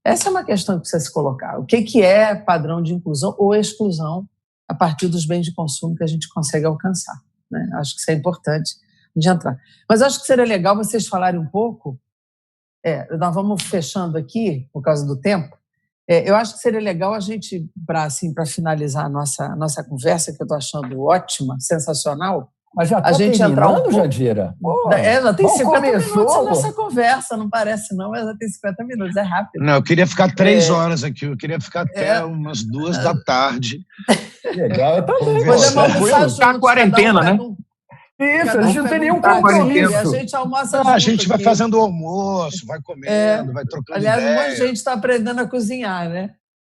Speaker 2: essa é uma questão que precisa se colocar. O que é padrão de inclusão ou exclusão a partir dos bens de consumo que a gente consegue alcançar? Né? Acho que isso é importante de entrar. Mas acho que seria legal vocês falarem um pouco, nós vamos fechando aqui, por causa do tempo, eu acho que seria legal a gente, para finalizar a nossa conversa, que eu estou achando ótima, sensacional,
Speaker 5: mas já está terminando, Jandira?
Speaker 2: Já tem 50 minutos a nossa conversa, não parece não, mas já tem 50 minutos, é rápido.
Speaker 4: Não, eu queria ficar 3 horas aqui, eu queria ficar até umas 2 da tarde.
Speaker 5: Legal, eu também.
Speaker 2: Podemos
Speaker 3: ficar a quarentena, né?
Speaker 5: Isso, a gente não tem nenhum compromisso.
Speaker 2: A gente almoça junto
Speaker 4: a gente vai
Speaker 2: aqui.
Speaker 4: fazendo o almoço, vai comendo, vai trocando ideia.
Speaker 2: Aliás, um monte de gente está aprendendo a cozinhar, né?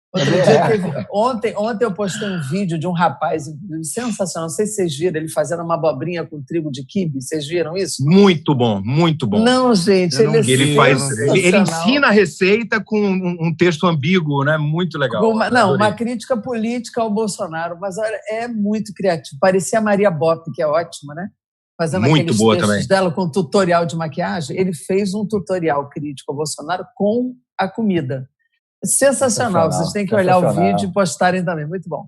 Speaker 2: Outro dia ontem eu postei um vídeo de um rapaz sensacional, não sei se vocês viram, ele fazendo uma abobrinha com trigo de quibe, vocês viram isso?
Speaker 3: Muito bom, muito bom.
Speaker 2: Não, gente,
Speaker 3: ele ensina a receita com um texto ambíguo, né? Muito legal.
Speaker 2: Uma crítica política ao Bolsonaro, mas olha, é muito criativo. Parecia a Maria Bopp, que é ótima, né? Fazendo
Speaker 3: muito
Speaker 2: aqueles
Speaker 3: boa
Speaker 2: textos
Speaker 3: também.
Speaker 2: dela com tutorial de maquiagem. Ele fez um tutorial crítico ao Bolsonaro com a comida. Sensacional, vocês têm que olhar o vídeo e postarem também, muito bom.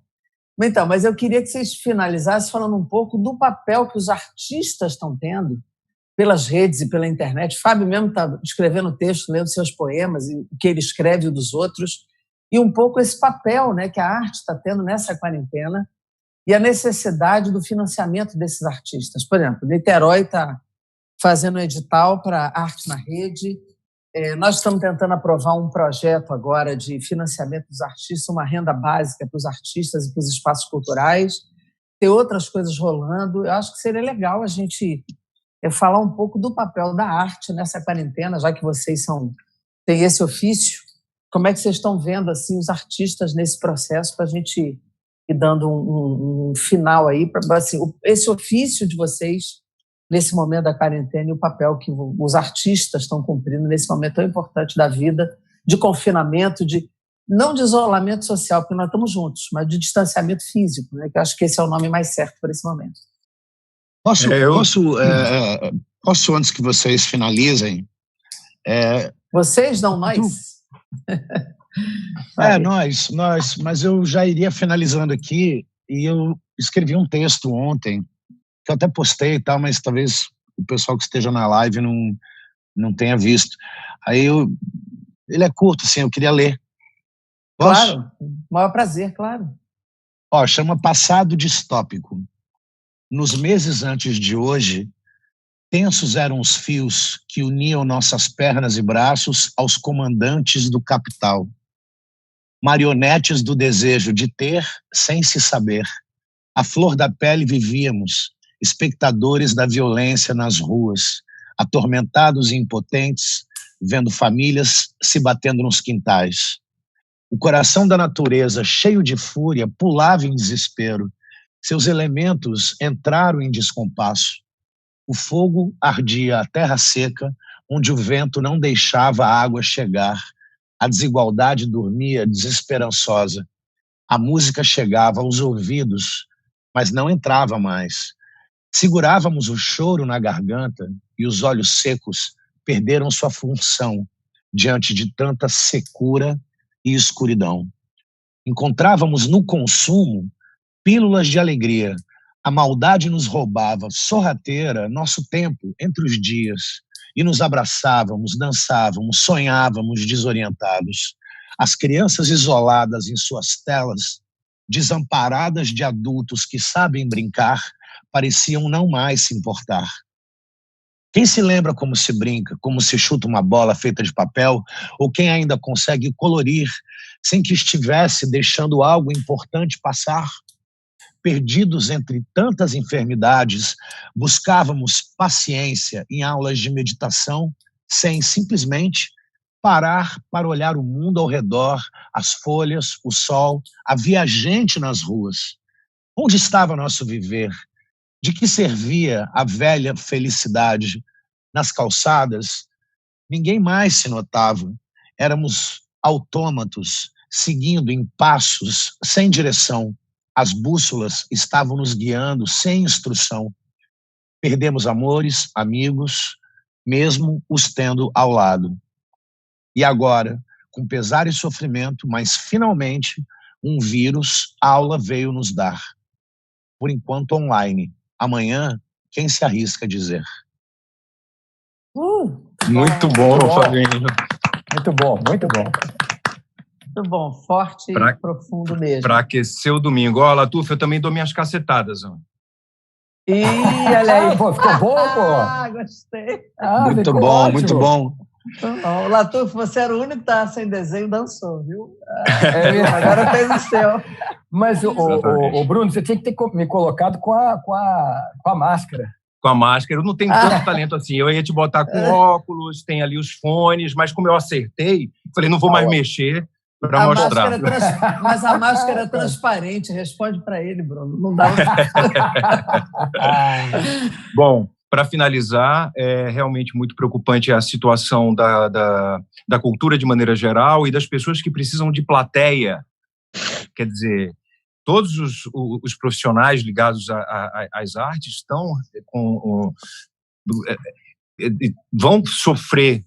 Speaker 2: Então, mas eu queria que vocês finalizassem falando um pouco do papel que os artistas estão tendo pelas redes e pela internet. O Fábio mesmo está escrevendo texto, lendo seus poemas, e o que ele escreve e dos outros, e um pouco esse papel, né, que a arte está tendo nessa quarentena e a necessidade do financiamento desses artistas. Por exemplo, Niterói está fazendo um edital para arte na rede. Nós estamos tentando aprovar um projeto agora de financiamento dos artistas, uma renda básica para os artistas e para os espaços culturais. Tem outras coisas rolando. Eu acho que seria legal a gente falar um pouco do papel da arte nessa quarentena, já que vocês têm esse ofício. Como é que vocês estão vendo assim, os artistas nesse processo para a gente ir dando um final aí, para assim, esse ofício de vocês nesse momento da quarentena e o papel que os artistas estão cumprindo nesse momento tão importante da vida, de confinamento, não de isolamento social, porque nós estamos juntos, mas de distanciamento físico, né? Que eu acho que esse é o nome mais certo para esse momento.
Speaker 4: Posso antes que vocês finalizem?
Speaker 2: Vocês, não nós?
Speaker 4: Nós, mas eu já iria finalizando aqui, e eu escrevi um texto ontem, que eu até postei e tal, mas talvez o pessoal que esteja na live não tenha visto. Ele é curto, assim, eu queria ler. Posso?
Speaker 2: Claro, maior prazer, claro.
Speaker 4: Chama Passado Distópico. Nos meses antes de hoje, tensos eram os fios que uniam nossas pernas e braços aos comandantes do capital. Marionetes do desejo de ter sem se saber. À flor da pele vivíamos, espectadores da violência nas ruas, atormentados e impotentes, vendo famílias se batendo nos quintais. O coração da natureza, cheio de fúria, pulava em desespero. Seus elementos entraram em descompasso. O fogo ardia a terra seca, onde o vento não deixava a água chegar. A desigualdade dormia desesperançosa. A música chegava aos ouvidos, mas não entrava mais. Segurávamos o choro na garganta e os olhos secos perderam sua função diante de tanta secura e escuridão. Encontrávamos no consumo pílulas de alegria. A maldade nos roubava, sorrateira, nosso tempo entre os dias. E nos abraçávamos, dançávamos, sonhávamos desorientados. As crianças isoladas em suas telas, desamparadas de adultos que sabem brincar, pareciam não mais se importar. Quem se lembra como se brinca, como se chuta uma bola feita de papel, ou quem ainda consegue colorir sem que estivesse deixando algo importante passar? Perdidos entre tantas enfermidades, buscávamos paciência em aulas de meditação, sem simplesmente parar para olhar o mundo ao redor, as folhas, o sol, havia gente nas ruas. Onde estava nosso viver? De que servia a velha felicidade? Nas calçadas, ninguém mais se notava. Éramos autômatos, seguindo em passos, sem direção. As bússolas estavam nos guiando sem instrução. Perdemos amores, amigos, mesmo os tendo ao lado. E agora, com pesar e sofrimento, mas finalmente, um vírus, aula veio nos dar. Por enquanto online. Amanhã, quem se arrisca a dizer?
Speaker 3: Muito bom, Fabinho.
Speaker 5: Muito bom, muito bom.
Speaker 2: Muito bom, forte e profundo mesmo.
Speaker 3: Para aquecer o domingo. Ó, Latuf, eu também dou minhas cacetadas. Ó.
Speaker 2: Ih, olha aí.
Speaker 5: Pô, ficou bom, pô?
Speaker 2: Ah, gostei.
Speaker 4: Muito bom, ótimo. Muito bom.
Speaker 2: Então, Latuf, você era o único que estava sem desenho e dançou, viu? Agora fez o seu.
Speaker 5: Mas, o Bruno, você tinha que ter me colocado com a máscara.
Speaker 3: Com a máscara. Eu não tenho tanto talento assim. Eu ia te botar com óculos, tem ali os fones, mas como eu acertei, falei, não vou mais mexer para mostrar.
Speaker 2: Mas a máscara é transparente. Responde para ele, Bruno. Não dá.
Speaker 3: Bom, para finalizar, é realmente muito preocupante a situação da cultura de maneira geral e das pessoas que precisam de plateia. Quer dizer, todos os profissionais ligados às artes estão vão sofrer,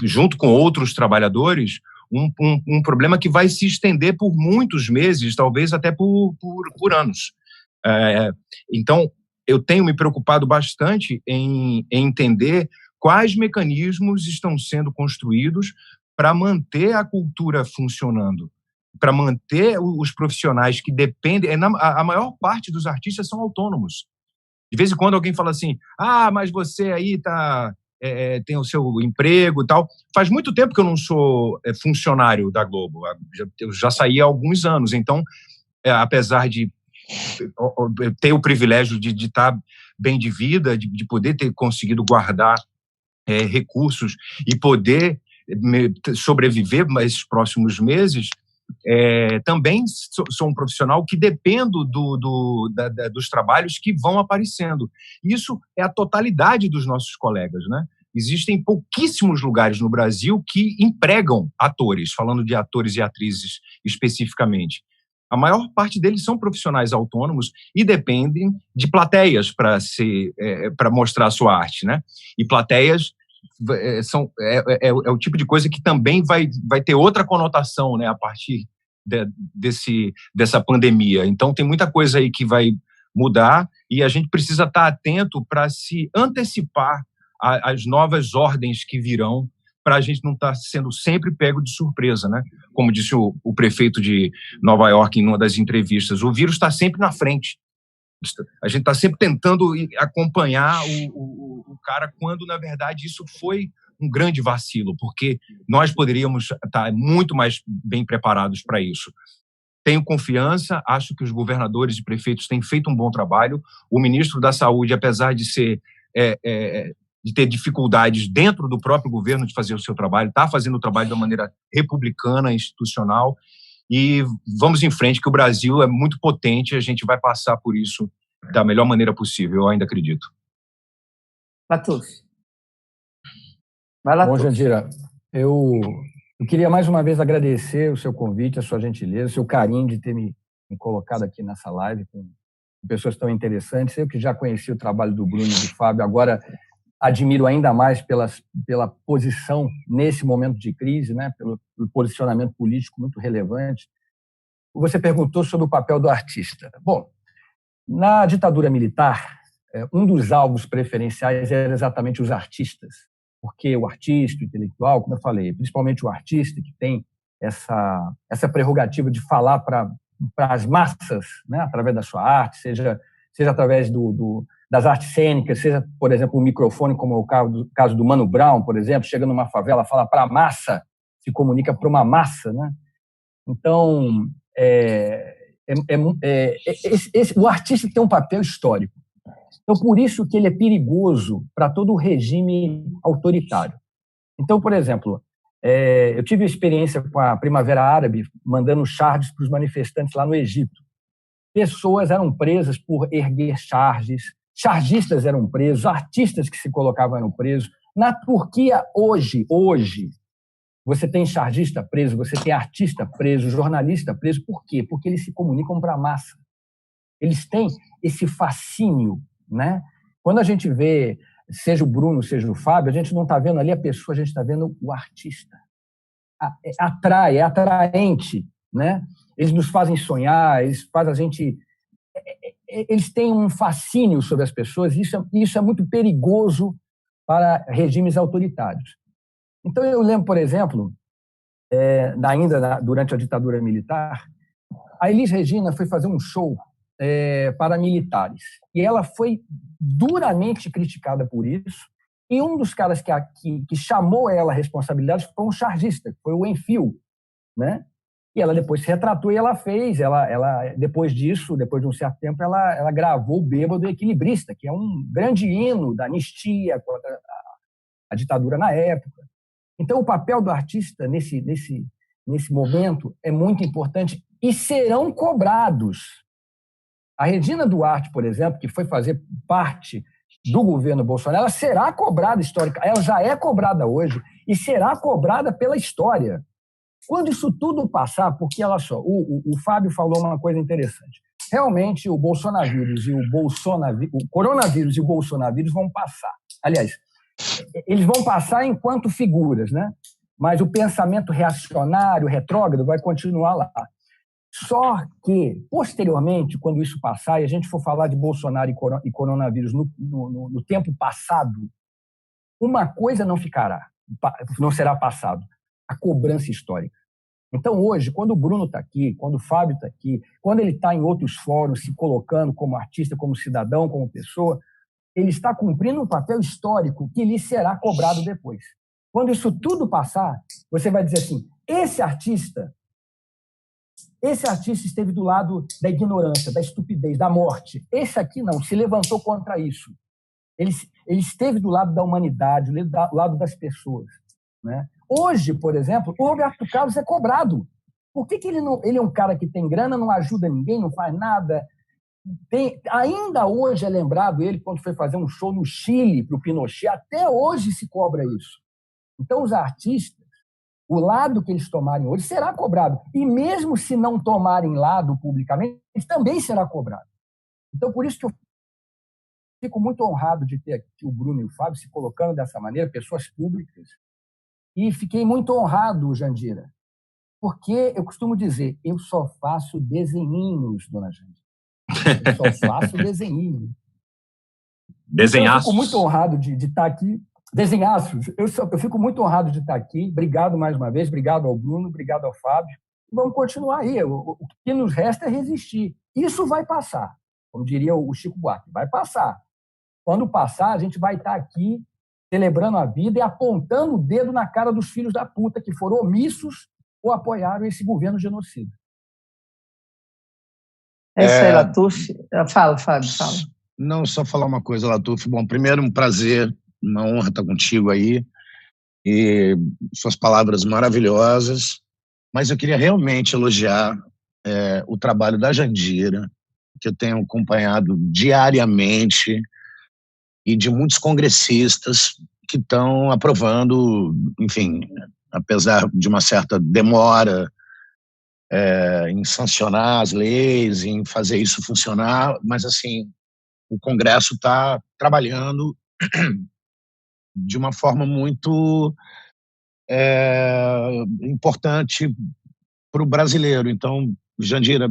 Speaker 3: junto com outros trabalhadores, um problema que vai se estender por muitos meses, talvez até por anos. Então, eu tenho me preocupado bastante em entender quais mecanismos estão sendo construídos para manter a cultura funcionando, para manter os profissionais que dependem. A maior parte dos artistas são autônomos. De vez em quando alguém fala assim, mas você aí tem o seu emprego e tal. Faz muito tempo que eu não sou funcionário da Globo. Eu já saí há alguns anos. Então, apesar de ter o privilégio de estar bem de vida, de poder ter conseguido guardar recursos e poder sobreviver esses próximos meses, também sou um profissional que dependo dos trabalhos que vão aparecendo. Isso é a totalidade dos nossos colegas, né? Existem pouquíssimos lugares no Brasil que empregam atores, falando de atores e atrizes especificamente. A maior parte deles são profissionais autônomos e dependem de plateias para mostrar a sua arte, né? E plateias é o tipo de coisa que também vai ter outra conotação, né, a partir dessa pandemia. Então, tem muita coisa aí que vai mudar e a gente precisa estar atento para se antecipar às novas ordens que virão, para a gente não estar sendo sempre pego de surpresa, né? Como disse o prefeito de Nova York em uma das entrevistas, o vírus está sempre na frente. A gente está sempre tentando acompanhar o cara, quando, na verdade, isso foi um grande vacilo, porque nós poderíamos estar muito mais bem preparados para isso. Tenho confiança, acho que os governadores e prefeitos têm feito um bom trabalho. O ministro da Saúde, apesar de ser de ter dificuldades dentro do próprio governo de fazer o seu trabalho, está fazendo o trabalho de uma maneira republicana, institucional, e vamos em frente, que o Brasil é muito potente, a gente vai passar por isso da melhor maneira possível, eu ainda acredito.
Speaker 2: Latuf. Vai lá.
Speaker 5: Bom, Jandira, eu queria mais uma vez agradecer o seu convite, a sua gentileza, o seu carinho de ter me colocado aqui nessa live com pessoas tão interessantes. Eu que já conheci o trabalho do Bruno e do Fábio, agora admiro ainda mais pela posição nesse momento de crise, né, pelo posicionamento político muito relevante. Você perguntou sobre o papel do artista. Bom, na ditadura militar, um dos alvos preferenciais era exatamente os artistas, porque o artista, o intelectual, como eu falei, principalmente o artista, que tem essa prerrogativa de falar para as massas, né, através da sua arte, seja através das artes cênicas, seja, por exemplo, o microfone, como é o caso do Mano Brown, por exemplo, chega numa favela, fala para a massa, se comunica para uma massa, né? Então, o artista tem um papel histórico. Então, por isso que ele é perigoso para todo o regime autoritário. Então, por exemplo, eu tive experiência com a Primavera Árabe, mandando charges para os manifestantes lá no Egito. Pessoas eram presas por erguer charges, chargistas eram presos, artistas que se colocavam eram presos. Na Turquia, hoje, você tem chargista preso, você tem artista preso, jornalista preso. Por quê? Porque eles se comunicam para a massa. Eles têm esse fascínio, né? Quando a gente vê, seja o Bruno, seja o Fábio, a gente não está vendo ali a pessoa, a gente está vendo o artista. É atraente, né? Eles nos fazem sonhar, eles fazem a gente... Eles têm um fascínio sobre as pessoas, e isso é muito perigoso para regimes autoritários. Então, eu lembro, por exemplo, ainda durante a ditadura militar, a Elis Regina foi fazer um show para militares. E ela foi duramente criticada por isso. E um dos caras que chamou ela a responsabilidade foi um chargista, foi o Enfio, né? E ela depois se retratou e ela fez. Ela depois disso, depois de um certo tempo, ela gravou o Bêbado Equilibrista, que é um grande hino da anistia contra a ditadura na época. Então, o papel do artista nesse momento é muito importante e serão cobrados. A Regina Duarte, por exemplo, que foi fazer parte do governo Bolsonaro, ela será cobrada histórica, ela já é cobrada hoje e será cobrada pela história. Quando isso tudo passar, porque, olha só, o Fábio falou uma coisa interessante. Realmente, o coronavírus e o bolsonavírus vão passar. Aliás, eles vão passar enquanto figuras, né? Mas o pensamento reacionário, retrógrado, vai continuar lá. Só que, posteriormente, quando isso passar, e a gente for falar de Bolsonaro e coronavírus no tempo passado, uma coisa não será passado: a cobrança histórica. Então, hoje, quando o Bruno está aqui, quando o Fábio está aqui, quando ele está em outros fóruns se colocando como artista, como cidadão, como pessoa, ele está cumprindo um papel histórico que lhe será cobrado depois. Quando isso tudo passar, você vai dizer assim: esse artista esteve do lado da ignorância, da estupidez, da morte. Esse aqui não, se levantou contra isso. Ele esteve do lado da humanidade, do lado das pessoas, né? Hoje, por exemplo, o Roberto Carlos é cobrado. Por que ele é um cara que tem grana, não ajuda ninguém, não faz nada? Ainda hoje é lembrado ele quando foi fazer um show no Chile para o Pinochet. Até hoje se cobra isso. Então, os artistas, o lado que eles tomarem hoje será cobrado. E mesmo se não tomarem lado publicamente, também será cobrado. Então, por isso que eu fico muito honrado de ter aqui o Bruno e o Fábio se colocando dessa maneira, pessoas públicas. E fiquei muito honrado, Jandira, porque eu costumo dizer, eu só faço desenhinhos, dona Jandira. Eu só faço desenhinhos.
Speaker 3: Desenhaços.
Speaker 5: Então, eu fico muito honrado de estar aqui. Desenhaços. Eu fico muito honrado de estar aqui. Obrigado mais uma vez. Obrigado ao Bruno. Obrigado ao Fábio. E vamos continuar aí. O que nos resta é resistir. Isso vai passar. Como diria o Chico Buarque, vai passar. Quando passar, a gente vai estar aqui celebrando a vida e apontando o dedo na cara dos filhos da puta que foram omissos ou apoiaram esse governo genocida.
Speaker 2: É isso aí, Latuf. Fala, Fábio, fala.
Speaker 4: Não, só falar uma coisa, Latuf. Bom, primeiro, um prazer uma honra estar contigo aí, e suas palavras maravilhosas, mas eu queria realmente elogiar o trabalho da Jandira, que eu tenho acompanhado diariamente, e de muitos congressistas que estão aprovando, enfim, apesar de uma certa demora em sancionar as leis, em fazer isso funcionar, mas assim, o Congresso está trabalhando de uma forma muito importante para o brasileiro. Então, Jandira,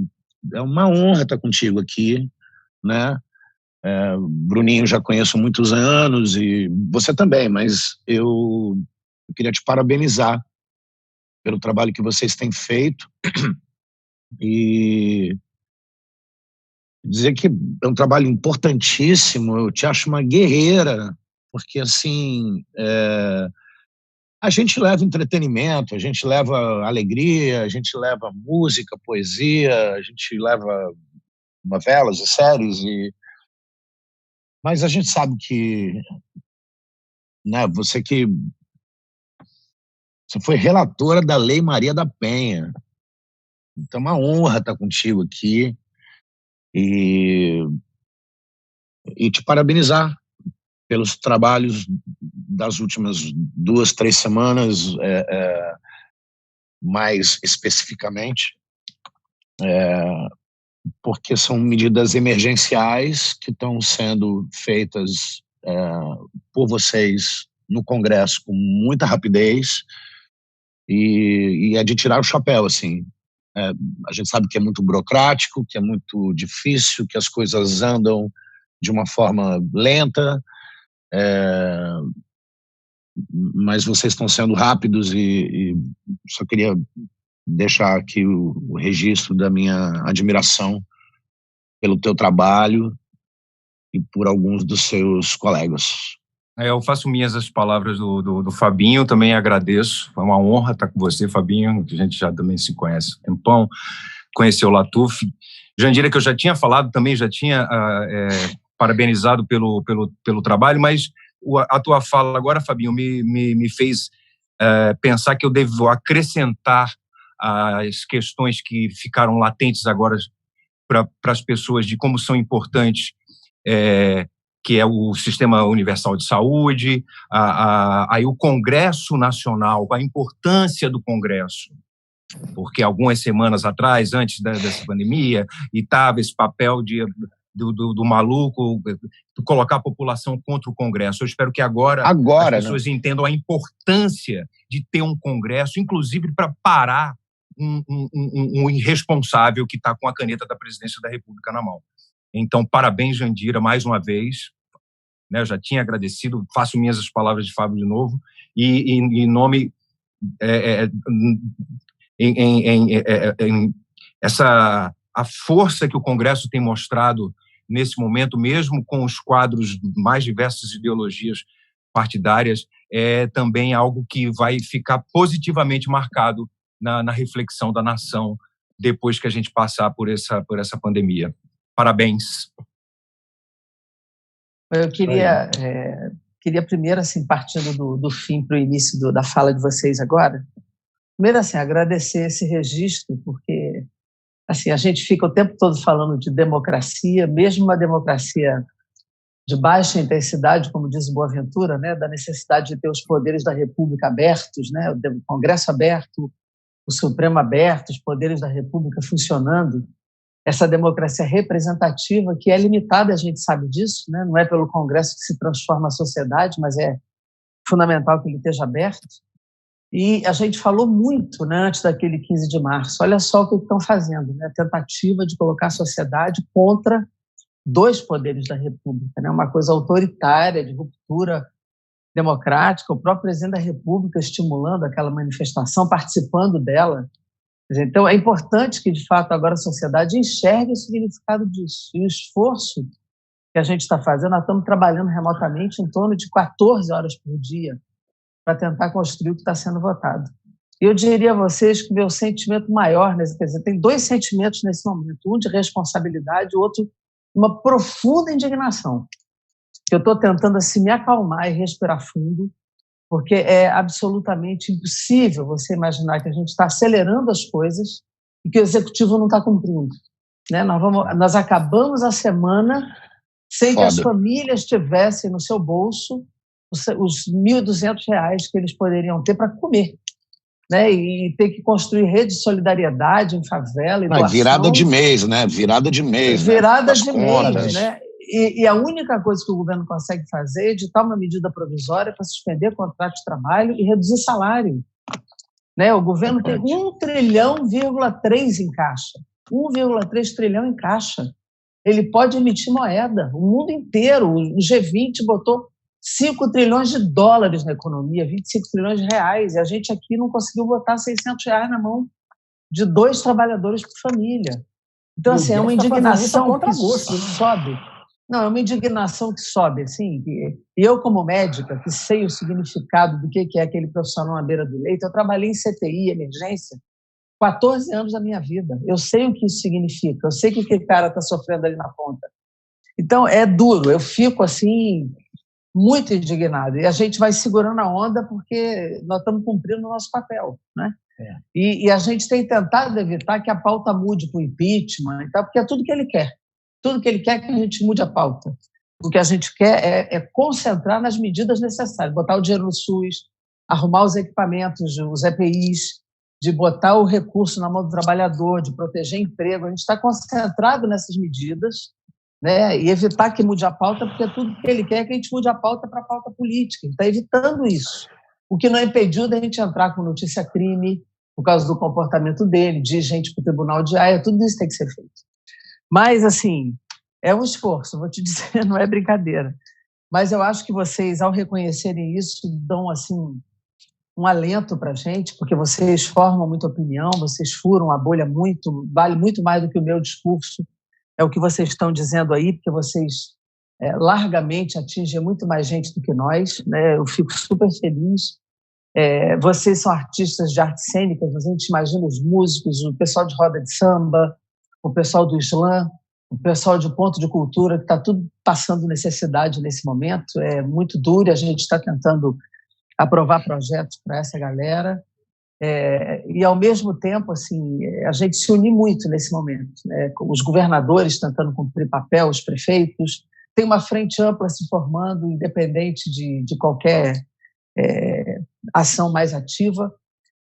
Speaker 4: é uma honra estar contigo aqui, né? Bruninho já conheço há muitos anos, e você também, mas eu queria te parabenizar pelo trabalho que vocês têm feito e dizer que é um trabalho importantíssimo. Eu te acho uma guerreira, porque assim, a gente leva entretenimento, a gente leva alegria, a gente leva música, poesia, a gente leva novelas e séries, mas a gente sabe que, né, você foi relatora da Lei Maria da Penha, então é uma honra estar contigo aqui e te parabenizar pelos trabalhos das últimas 2, 3 semanas, mais especificamente, porque são medidas emergenciais que estão sendo feitas por vocês no Congresso com muita rapidez, e é de tirar o chapéu, assim. A gente sabe que é muito burocrático, que é muito difícil, que as coisas andam de uma forma lenta, mas vocês estão sendo rápidos, e só queria deixar aqui o registro da minha admiração pelo teu trabalho e por alguns dos seus colegas.
Speaker 3: Eu faço minhas as palavras do Fabinho, também agradeço, foi uma honra estar com você, Fabinho, que a gente já também se conhece há um tempão, conheceu o Latuf. Jandira, que eu já tinha falado, também já tinha parabenizado pelo trabalho, mas a tua fala agora, Fabinho, me fez pensar que eu devo acrescentar as questões que ficaram latentes agora para as pessoas de como são importantes, que é o Sistema Universal de Saúde, aí o Congresso Nacional, a importância do Congresso, porque algumas semanas atrás, antes dessa pandemia, estava esse papel do maluco, de colocar a população contra o Congresso. Eu espero que agora as pessoas entendam a importância de ter um Congresso, inclusive para parar um irresponsável que está com a caneta da Presidência da República na mão. Então, parabéns, Jandira, mais uma vez. Eu já tinha agradecido, faço minhas as palavras de Fábio de novo, e em nome... a força que o Congresso tem mostrado nesse momento, mesmo com os quadros mais diversas ideologias partidárias, é também algo que vai ficar positivamente marcado na reflexão da nação depois que a gente passar por essa pandemia. Parabéns.
Speaker 2: Eu queria primeiro, assim, partindo do fim para o início da fala de vocês agora, primeiro, assim, agradecer esse registro, porque assim, a gente fica o tempo todo falando de democracia, mesmo uma democracia de baixa intensidade, como diz Boaventura, né, da necessidade de ter os poderes da República abertos, né, o Congresso aberto, o Supremo aberto, os poderes da República funcionando. Essa democracia representativa, que é limitada, a gente sabe disso, né? Não é pelo Congresso que se transforma a sociedade, mas é fundamental que ele esteja aberto. E a gente falou muito, né, antes daquele 15 de março, olha só o que estão fazendo, né? A tentativa de colocar a sociedade contra dois poderes da República, né? Uma coisa autoritária, de ruptura democrática, o próprio presidente da República estimulando aquela manifestação, participando dela. Então, é importante que, de fato, agora a sociedade enxergue o significado disso. E o esforço que a gente está fazendo, nós estamos trabalhando remotamente em torno de 14 horas por dia para tentar construir o que está sendo votado. E eu diria a vocês que o meu sentimento maior, quer dizer, tem dois sentimentos nesse momento, um de responsabilidade, o outro uma profunda indignação. que eu estou tentando assim, me acalmar e respirar fundo, porque é absolutamente impossível você imaginar que a gente está acelerando as coisas e que o executivo não está cumprindo. Né? Nós acabamos a semana sem que as famílias tivessem no seu bolso os R$ 1.200 que eles poderiam ter para comer. Né? E ter que construir rede de solidariedade em favela. E doação.
Speaker 4: Virada de mês, né? Virada de mês.
Speaker 2: Virada de mês, né? E a única coisa que o governo consegue fazer é editar uma medida provisória para suspender contrato de trabalho e reduzir salário. Né? O governo tem 1,3 trilhão em caixa. 1,3 trilhão em caixa. Ele pode emitir moeda. O mundo inteiro, o G20 botou 5 trilhões de dólares na economia, 25 trilhões de reais, e a gente aqui não conseguiu botar R$600 na mão de 2 trabalhadores por família. Então, assim, é uma indignação que sobe. Não, é uma indignação que sobe, assim, e eu, como médica, que sei o significado do que é aquele profissional à beira do leito, eu trabalhei em CTI, emergência, 14 anos da minha vida. Eu sei o que isso significa, eu sei que aquele cara está sofrendo ali na ponta. Então, é duro, eu fico, assim, muito indignada. E a gente vai segurando a onda porque nós estamos cumprindo o nosso papel, né? E a gente tem tentado evitar que a pauta mude para o impeachment e tal, porque é tudo que ele quer. Tudo que ele quer é que a gente mude a pauta. O que a gente quer é concentrar nas medidas necessárias, botar o dinheiro no SUS, arrumar os equipamentos, os EPIs, de botar o recurso na mão do trabalhador, de proteger emprego. A gente está concentrado nessas medidas, né, e evitar que mude a pauta, porque tudo que ele quer é que a gente mude a pauta para a pauta política. Ele está evitando isso. O que não impediu da gente entrar com notícia-crime, por causa do comportamento dele, de gente para o tribunal de Haia, tudo isso tem que ser feito. Mas, assim, é um esforço, vou te dizer, não é brincadeira. Mas eu acho que vocês, ao reconhecerem isso, dão, assim, um alento para a gente, porque vocês formam muita opinião, vocês furam a bolha muito, vale muito mais do que o meu discurso. É o que vocês estão dizendo aí, porque vocês largamente atingem muito mais gente do que nós, né? Eu fico super feliz. Vocês são artistas de artes cênicas, a gente imagina os músicos, o pessoal de roda de samba, o pessoal do slam, o pessoal de ponto de cultura, que está tudo passando necessidade nesse momento. É muito duro, a gente está tentando aprovar projetos para essa galera. E, ao mesmo tempo, assim, a gente se une muito nesse momento, né? Os governadores tentando cumprir papel, os prefeitos. Tem uma frente ampla se formando, independente de qualquer ação mais ativa.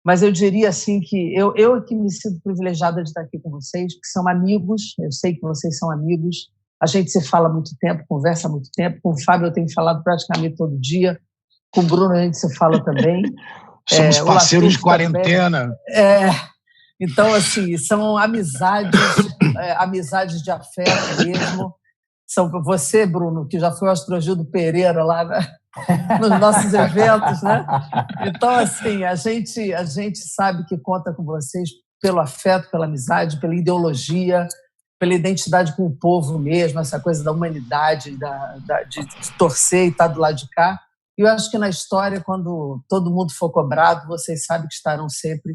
Speaker 2: Mas eu diria assim que eu aqui me sinto privilegiada de estar aqui com vocês, porque são amigos, eu sei que vocês são amigos, a gente se fala há muito tempo, conversa há muito tempo, com o Fábio eu tenho falado praticamente todo dia, com o Bruno a gente se fala também.
Speaker 4: Somos parceiros de quarentena.
Speaker 2: Então, assim, são amizades, amizades de afeto mesmo. São você, Bruno, que já foi o Astrogildo Pereira lá nos nossos eventos, né? Então, assim, a gente sabe que conta com vocês pelo afeto, pela amizade, pela ideologia, pela identidade com o povo mesmo, essa coisa da humanidade, de torcer e estar do lado de cá. E eu acho que na história, quando todo mundo for cobrado, vocês sabem que estarão sempre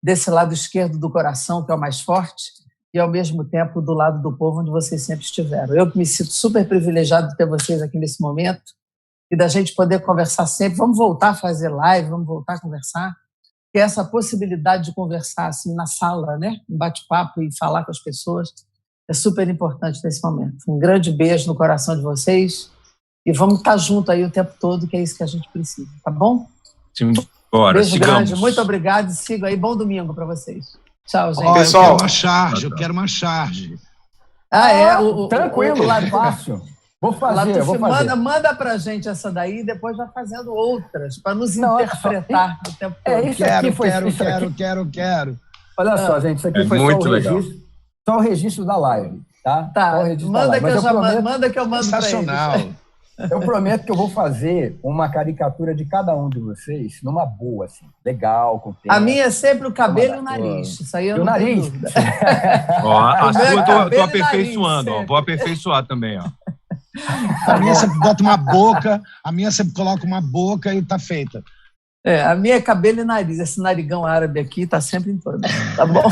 Speaker 2: desse lado esquerdo do coração, que é o mais forte, e, ao mesmo tempo, do lado do povo, onde vocês sempre estiveram. Eu que me sinto super privilegiado de ter vocês aqui nesse momento e da gente poder conversar sempre. Vamos voltar a fazer live, vamos voltar a conversar. E essa possibilidade de conversar assim na sala, né, um bate-papo e falar com as pessoas, é super importante nesse momento. Um grande beijo no coração de vocês e vamos estar juntos aí o tempo todo, que é isso que a gente precisa, tá bom?
Speaker 3: Sim, bora,
Speaker 2: beijo
Speaker 3: sigamos.
Speaker 2: grande, muito obrigado e sigo aí. Bom domingo para vocês. Tchau, gente.
Speaker 1: Pessoal,
Speaker 4: Eu quero uma charge.
Speaker 5: Tranquilo, fácil. Vou fazer.
Speaker 2: Manda pra gente essa daí e depois vai fazendo outras, para nos interpretar o tempo todo.
Speaker 4: Quero.
Speaker 5: Olha só, gente, isso aqui foi só o registro da live, tá?
Speaker 2: Tá, manda que eu mando para eles.
Speaker 5: Eu prometo que eu vou fazer uma caricatura de cada um de vocês numa boa, assim, legal, com tempo.
Speaker 2: A minha é sempre o cabelo e o nariz. Isso aí eu não tenho dúvida.
Speaker 3: A sua eu tô aperfeiçoando, ó. Vou aperfeiçoar também, ó.
Speaker 4: A minha sempre bota uma boca, a minha sempre coloca uma boca e tá feita.
Speaker 2: A minha é cabelo e nariz. Esse narigão árabe aqui tá sempre em torno. Tá bom?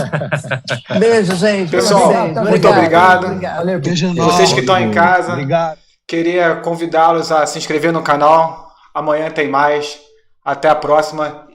Speaker 2: Beijo, gente.
Speaker 1: Pessoal, muito obrigado.
Speaker 5: Valeu,
Speaker 1: vocês que estão em casa.
Speaker 4: Obrigado.
Speaker 1: Queria convidá-los a se inscrever no canal. Amanhã tem mais. Até a próxima.